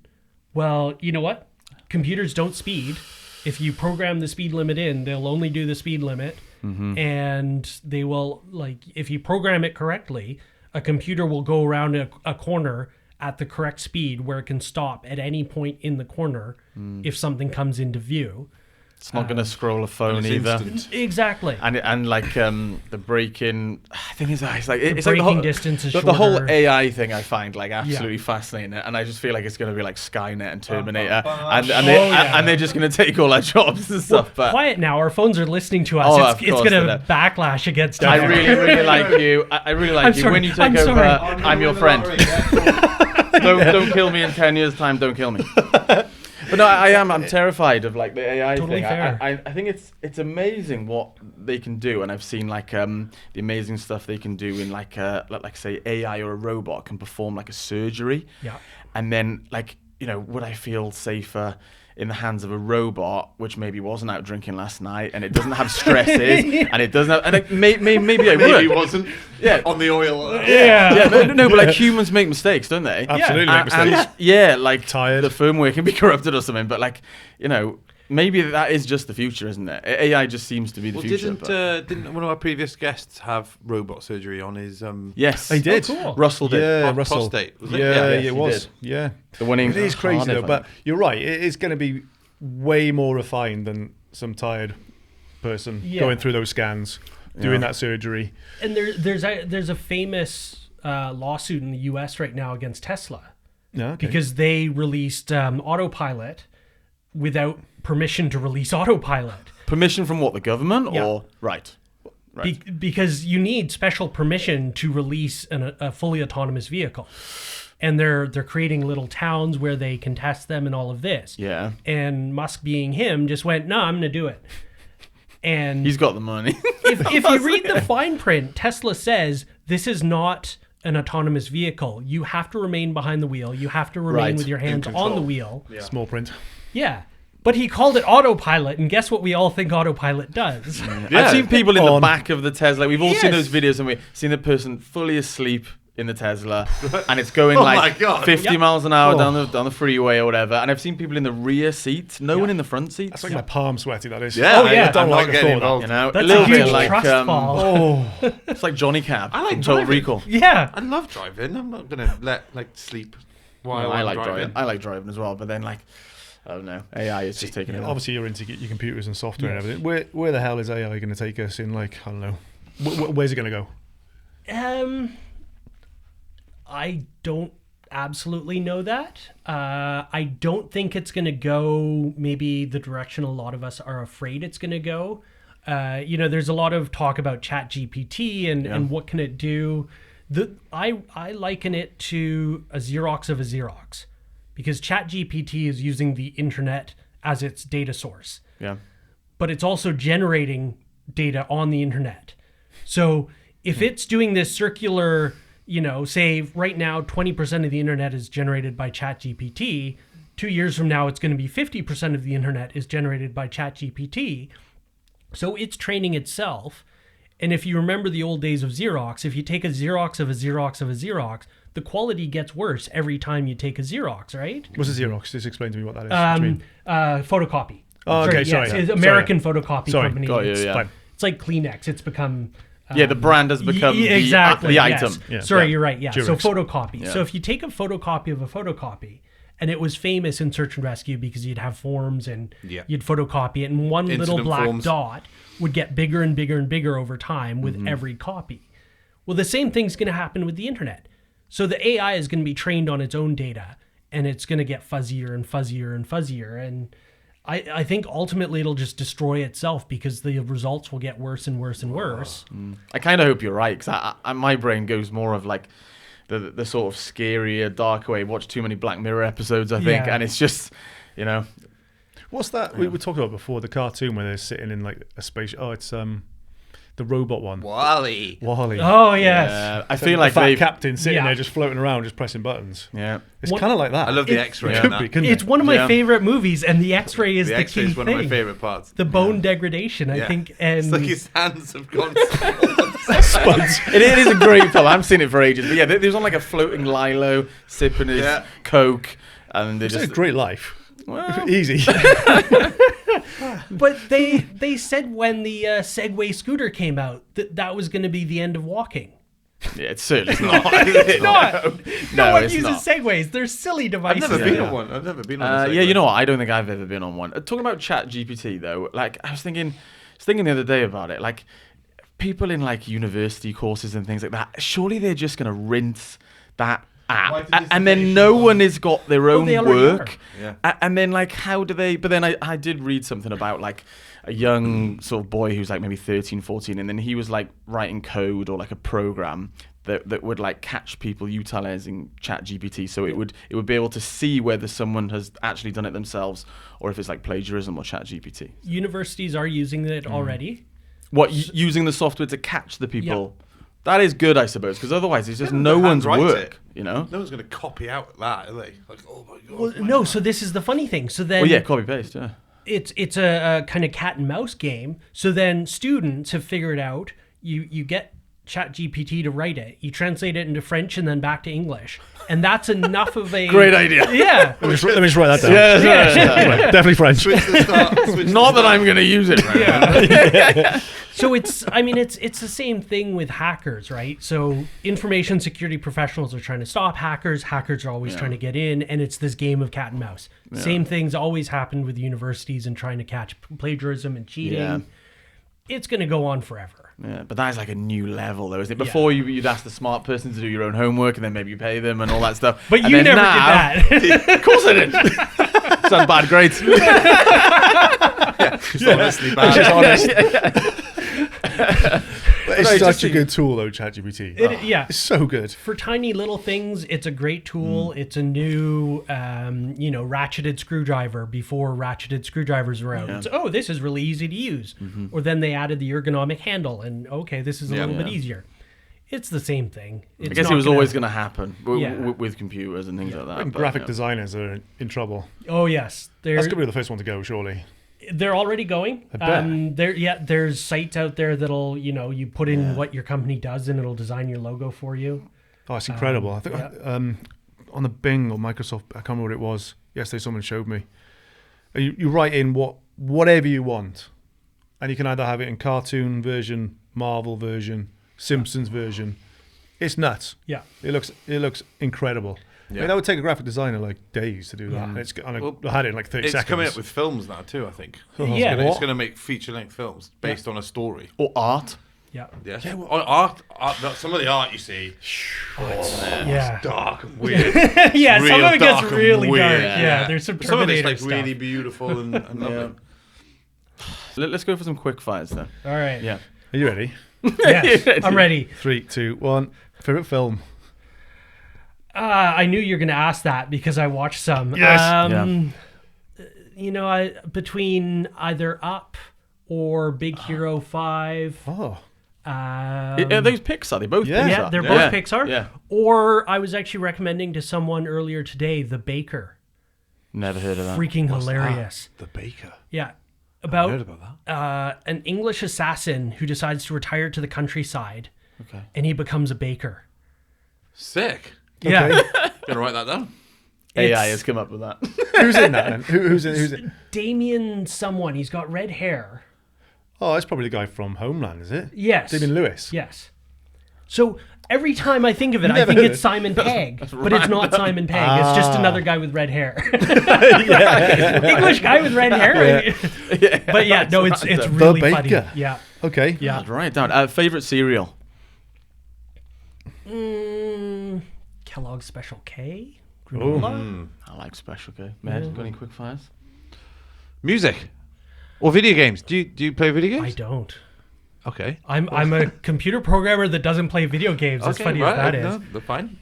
Well, you know what? Computers don't speed. If you program the speed limit in, they'll only do the speed limit. And they will, like, if you program it correctly, a computer will go around a corner at the correct speed where it can stop at any point in the corner if something comes into view. It's not going to scroll a phone It's either. instant. Exactly. And like the braking, I think it's like The it's like braking the whole, distance is the whole shorter. AI thing I find like absolutely fascinating, and I just feel like it's going to be like Skynet and Terminator, and they're just going to take all our jobs and stuff. But Quiet now. Our phones are listening to us. Oh, it's of course going they to are. backlash against us. I really like you. I really like I'm you. sorry. When you take I'm over, sorry. I'm your friend. Don't kill me in 10 years' time. Don't kill me. But no, I'm terrified of like the AI Totally thing. fair. I think it's amazing what they can do, and I've seen like the amazing stuff they can do in like say AI or a robot can perform like a surgery. Yeah. And then like, would I feel safer in the hands of a robot which maybe wasn't out drinking last night and it doesn't have stresses and it doesn't have, and like, maybe I Maybe would. wasn't. Yeah. On the oil. Yeah, no, but like humans make mistakes, don't they? Absolutely, And- make mistakes. and, yeah, like Tired. the firmware can be corrupted or something. But like, maybe that is just the future, isn't it? AI just seems to be the future. Didn't one of our previous guests have robot surgery on his? Yes, He did. Oh, cool. Russell did. Yeah, Russell. Prostate, was it? Yeah, Yes, it he was. did. Yeah. The winning. It is crazy Cardiff, though, I but think. you're right. It is going to be way more refined than some tired person Yeah. going through those scans, doing that surgery. And there's a famous lawsuit in the U.S. right now against Tesla Yeah, okay. because they released autopilot without permission to release autopilot. Permission from what, the government Yeah. or right? Because you need special permission to release a fully autonomous vehicle, and they're creating little towns where they can test them and all of this. Yeah, And Musk, being him, just went, "No, I'm going to do it." And he's got the money. if you read the fine print, Tesla says this is not an autonomous vehicle. You have to remain behind the wheel. You have to remain Right. with your hands on the wheel. Small print. Yeah. But he called it autopilot, and guess what we all think autopilot does? I've seen people in the On. back of the Tesla. We've all seen Yes. those videos, and we've seen the person fully asleep in the Tesla, and it's going Oh like my God. 50 miles an hour Oh. down the freeway or whatever. And I've seen people in the rear seat, no one in the front seats. That's like my palm sweaty, that is. Yeah, Oh, yeah. I don't I'm like not the getting thought of You involved. know, That's a little a huge bit like trust fall. Oh, it's like Johnny Cab. I like from Total driving. Recall. Yeah. I love driving. I'm not gonna let sleep while I I'm like driving. driving. I like driving as well, but then like, I don't know, AI is just taking it. over. obviously you're into your computers and software Yes. and everything. Where the hell is AI going to take us in, like, I don't know. Where's it going to go? I don't absolutely know that. I don't think it's going to go maybe the direction a lot of us are afraid it's going to go. There's a lot of talk about ChatGPT and what can it do. I liken it to a Xerox of a Xerox, because ChatGPT is using the internet as its data source, Yeah. but it's also generating data on the internet. So if it's doing this circular, say right now 20% of the internet is generated by ChatGPT, 2 years from now it's going to be 50% of the internet is generated by ChatGPT. So it's training itself. And if you remember the old days of Xerox, if you take a Xerox of a Xerox of a Xerox, the quality gets worse every time you take a Xerox, right? What's a Xerox? Just explain to me what that is. What do you mean? Photocopy. Oh, okay, sorry. It's American photocopy Sorry, company. got you, It's, yeah. Fine. it's like Kleenex. It's become... Yeah, the brand has become exactly the yes. item. Yeah. Sorry, Yeah. you're right. Yeah. So Durex. photocopy. Yeah. So if you take a photocopy of a photocopy, and it was famous in search and rescue because you'd have forms and Yeah. you'd photocopy it, and one little Incident black forms. dot would get bigger and bigger and bigger over time with every copy. Well, the same thing's going to happen with the internet. So the AI is going to be trained on its own data, and it's going to get fuzzier and fuzzier and fuzzier. And I think ultimately it'll just destroy itself because the results will get worse and worse and worse. I kind of hope you're right, because my brain goes more of like the sort of scarier, darker way. Watch too many Black Mirror episodes, I think, Yeah. and it's just, What's that? We were talking about before, the cartoon where they're sitting in like a space. Oh, it's the robot one. Wally. Wally. Oh, yes. I So feel the like fat they've. captain sitting Yeah. there just floating around, just pressing buttons. Yeah. It's What- kind of like that. I love the It- X-ray. Could on be, that. couldn't It's it? one of my Yeah. favorite movies, and the X-ray is The the X-ray key is one of my thing. favorite parts. The bone degradation, I Yeah. think, and It's like his hands have gone. Spuds. It is a great film. I haven't seen it for ages, but yeah, they was on like a floating lilo, sipping his Yeah. Coke, and they It's just a great life. well, Easy. but they said when the Segway scooter came out that was going to be the end of walking. yeah, it's certainly not. It's not. No one it's uses not. Segways. They're silly I've devices. never been Yeah. on one. I've never been on. a Yeah, Segway. you know what? I don't think I've ever been on one. Talking about ChatGPT though, like I was thinking the other day about it, like people in like university courses and things like that. Surely they're just gonna rinse that Why app, did and then dissertation no on- one has got their own they already work. are. And then like how do they? But then I did read something about like a young sort of boy who's like maybe 13, 14, and then he was like writing code or like a program that would like catch people utilizing ChatGPT, so it would be able to see whether someone has actually done it themselves or if it's like plagiarism or ChatGPT. Universities are using it already. What using the software to catch the people? That is good, I suppose, because otherwise it's just no They one's handwrite work. it. You know? No one's going to copy out that, are they? Like, oh my god. Well, no, so this is the funny thing. So then Well, yeah, copy paste. Yeah. it's a kind of cat and mouse game. So then students have figured out you get ChatGPT to write it. You translate it into French and then back to English, and that's enough of a Great idea. Yeah. Let me just write that down. Yeah. Definitely French. Switch the start. Switch Not that I'm going to use it. Right? So it's the same thing with hackers, right? So information security professionals are trying to stop hackers. Hackers are always trying to get in, and it's this game of cat and mouse. Same things always happened with universities and trying to catch plagiarism and cheating. Yeah. It's going to go on forever. Yeah, but that is like a new level, though, isn't it? Before you'd ask the smart person to do your own homework, and then maybe you pay them and all that stuff. But and you then never now, did that. Of course I didn't. Some bad grades. Just honestly bad. But it's such a good tool, though, ChatGPT. Yeah. It's so good. For tiny little things, it's a great tool. It's a new, ratcheted screwdriver before ratcheted screwdrivers were out. It's, this is really easy to use. Or then they added the ergonomic handle, and okay, this is a little bit easier. It's the same thing. I guess it was always going to happen with computers and things like that. And but, graphic designers are in trouble. Oh yes, That's going to be the first one to go, surely. they're already going. There's sites out there that'll you put in what your company does and it'll design your logo for you. Oh, it's incredible. I think on the Bing or Microsoft, I can't remember what it was. Yesterday, someone showed me. You write in whatever you want, and you can either have it in cartoon version, Marvel version, Simpsons version. It's nuts. Yeah, it looks incredible. Yeah. I mean, that would take a graphic designer like days to do that. And I had it in like 30 seconds. It's coming up with films now too, I think. Yeah. It's going to make feature-length films based on a story. or art. yeah, Yeah, well, art, some of the art you see, yeah. dark and weird. Yeah, some Real of it gets dark and really weird. dark. Yeah. Yeah, there's some Some of Terminator it's like stuff. really beautiful and lovely. Let's go for some quick fires then. All right. Yeah. Are you ready? Yes, I'm ready. 3, 2, 1. Favorite film? I knew you were going to ask that because I watched some. Yes. Between either Up or Big Hero 5. Oh, Are those Pixar? They both Yeah. Pixar. Yeah, they're both Pixar. Yeah. Or I was actually recommending to someone earlier today, The Baker. Never heard of that. Freaking hilarious. The Baker. Yeah. Heard About about that. an English assassin who decides to retire to the countryside Okay. and he becomes a baker. Sick. Yeah. Gonna write that down. AI It's- has come up with that. who's in that then? Who's in? Damien someone. He's got red hair. Oh, that's probably the guy from Homeland, is it? Yes. Damien Lewis. Yes. So every time I think of it, I Never think heard it's it. Simon Pegg, but it's not Simon Pegg. It's just another guy with red hair. English guy with red hair. But yeah, no, it's really funny. Baker. Yeah. Okay. Yeah. I'd write it down. Favorite cereal? Kellogg's Special K. Oh. Granola. I like Special K. Med, got any quick fires? Music or video games. Do you play video games? I don't. Okay. I'm a computer programmer that doesn't play video games. As funny as that is. No, they're fine.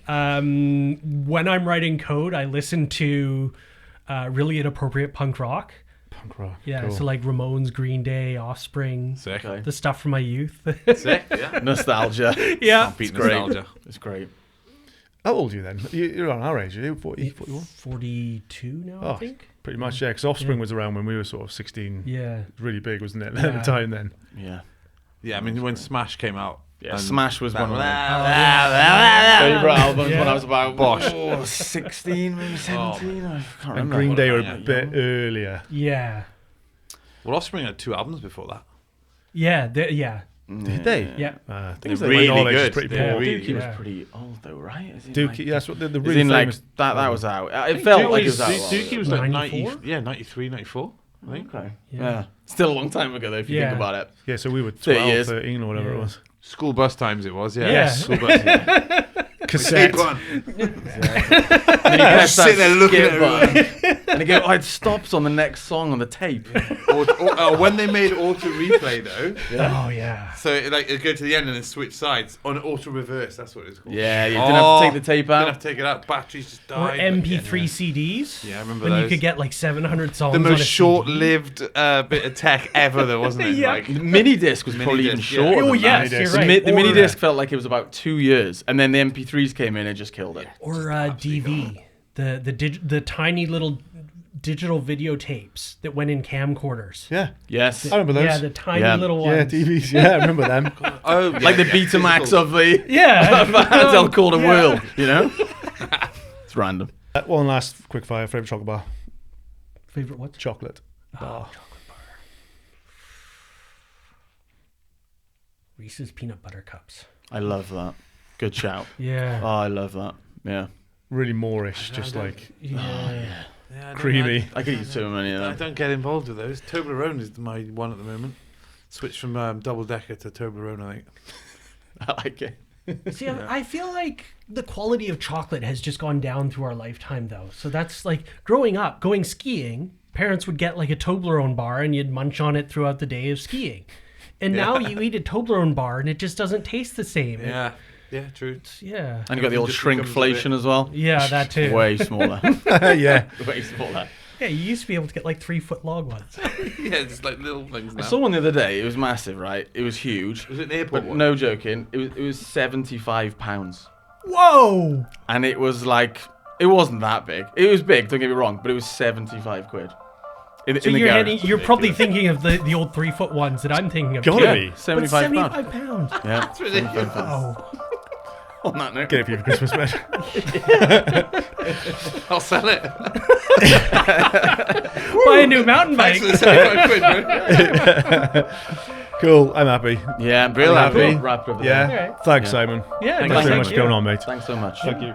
When I'm writing code, I listen to really inappropriate punk rock. Punk rock. Yeah, Cool. so like Ramones, Green Day, Offspring, Sick. Okay. the stuff from my youth. Sick. Yeah. Nostalgia. Yeah. Beat great. nostalgia. It's great. How old are you then? You're on our age, are you? 40, 41? 42 now, I Oh, think. pretty much, yeah. Because Offspring was around when we were sort of 16. Yeah. Really big, wasn't it? At Yeah. the time then. Yeah. Yeah, I mean when Smash came out. Yeah. and Smash was one of my that. favorite albums Yeah. when I was about Bosh. 16, maybe 17. I can't And remember. Green Day were yeah, a bit earlier. Yeah. Well, Offspring had 2 albums before that. Yeah. Yeah. Did they? Yeah. I Things think are my really knowledge is good. pretty They're poor. really Dookie was Yeah. pretty old though, right? As in, Dookie, like, yeah, that's what the as really in, like, famous. that was out. It think felt Dookie like it was- was out. Dookie was like 94? 93, 94, I think. Okay. Yeah. Yeah. Still a long time ago though, if you Yeah. think about it. Yeah, so we were 30 12, years. 13 or whatever Yeah. it was. School bus times it was, yeah. Yeah. School bus. Yeah. Cassette. And you press Sit there that looking skip at button, and you go, oh, it stops on the next song on the tape. or when they made auto replay though, Oh, yeah. so it'd go to the end and then switch sides on auto reverse. That's what it's called. Yeah, you didn't have to take the tape Didn't out. have to take it out. Batteries just Or died. MP3 CDs. Yeah, I remember When you those. could get like 700 songs The on a most CD. short-lived bit of tech ever, though, wasn't it? Yeah. Like, Mini disc was Mini probably even disc, yeah. shorter. Oh, than yes, that. you're The right. The mini Or, disc felt like it was about 2 years, and then the MP3s came in and just killed it. Or DV. The tiny little digital videotapes that went in camcorders. Yeah. Yes. I remember those. Yeah, the tiny Yeah. little Yeah, ones. TVs. Yeah, I remember them. Oh, Like the Betamax of the Yeah. handheld quarter Yeah. world, you know? It's random. One last quick fire. Favorite chocolate bar? Favorite what? Chocolate bar. Reese's peanut butter cups. I love that. Good shout. Yeah. Oh, I love that. Yeah. Really Moorish, just like Yeah. Yeah, I don't creamy. like- I could eat so many of I them. don't get involved with those. Toblerone is my one at the moment. Switched from double decker to Toblerone, I think. I like it. See, I feel like the quality of chocolate has just gone down through our lifetime, though. So that's like growing up, going skiing, parents would get like a Toblerone bar and you'd munch on it throughout the day of skiing. And now you eat a Toblerone bar and it just doesn't taste the same. Yeah, yeah, true. Yeah. And you got the old Just becomes a shrinkflation as well. Yeah, that too. Way smaller. Yeah. Way smaller. Yeah, you used to be able to get like 3-foot log ones. Yeah, it's like little things I now. saw one the other day. It was massive, right? It was huge. Was it an airport But one? no joking, it was £75. Whoa! And it was like, it wasn't that big. It was big, don't get me wrong, but it was 75 quid. In So the you're, garage. you're probably thinking of the old 3-foot ones that I'm thinking of. Gotta too. be. But 75 pounds. £75. Yeah. That's ridiculous. Oh. On that note. Get it for you for Christmas, man. I'll sell it. Buy a new mountain bike. Thanks for the 75 quid, bro. Cool. I'm happy. Yeah, I'm real I'm happy. happy. Wrapped up Yeah. Alright. Thanks, Yeah. Simon. Yeah, Thanks thank very much you. for coming on, mate. Thanks so much. Thank you.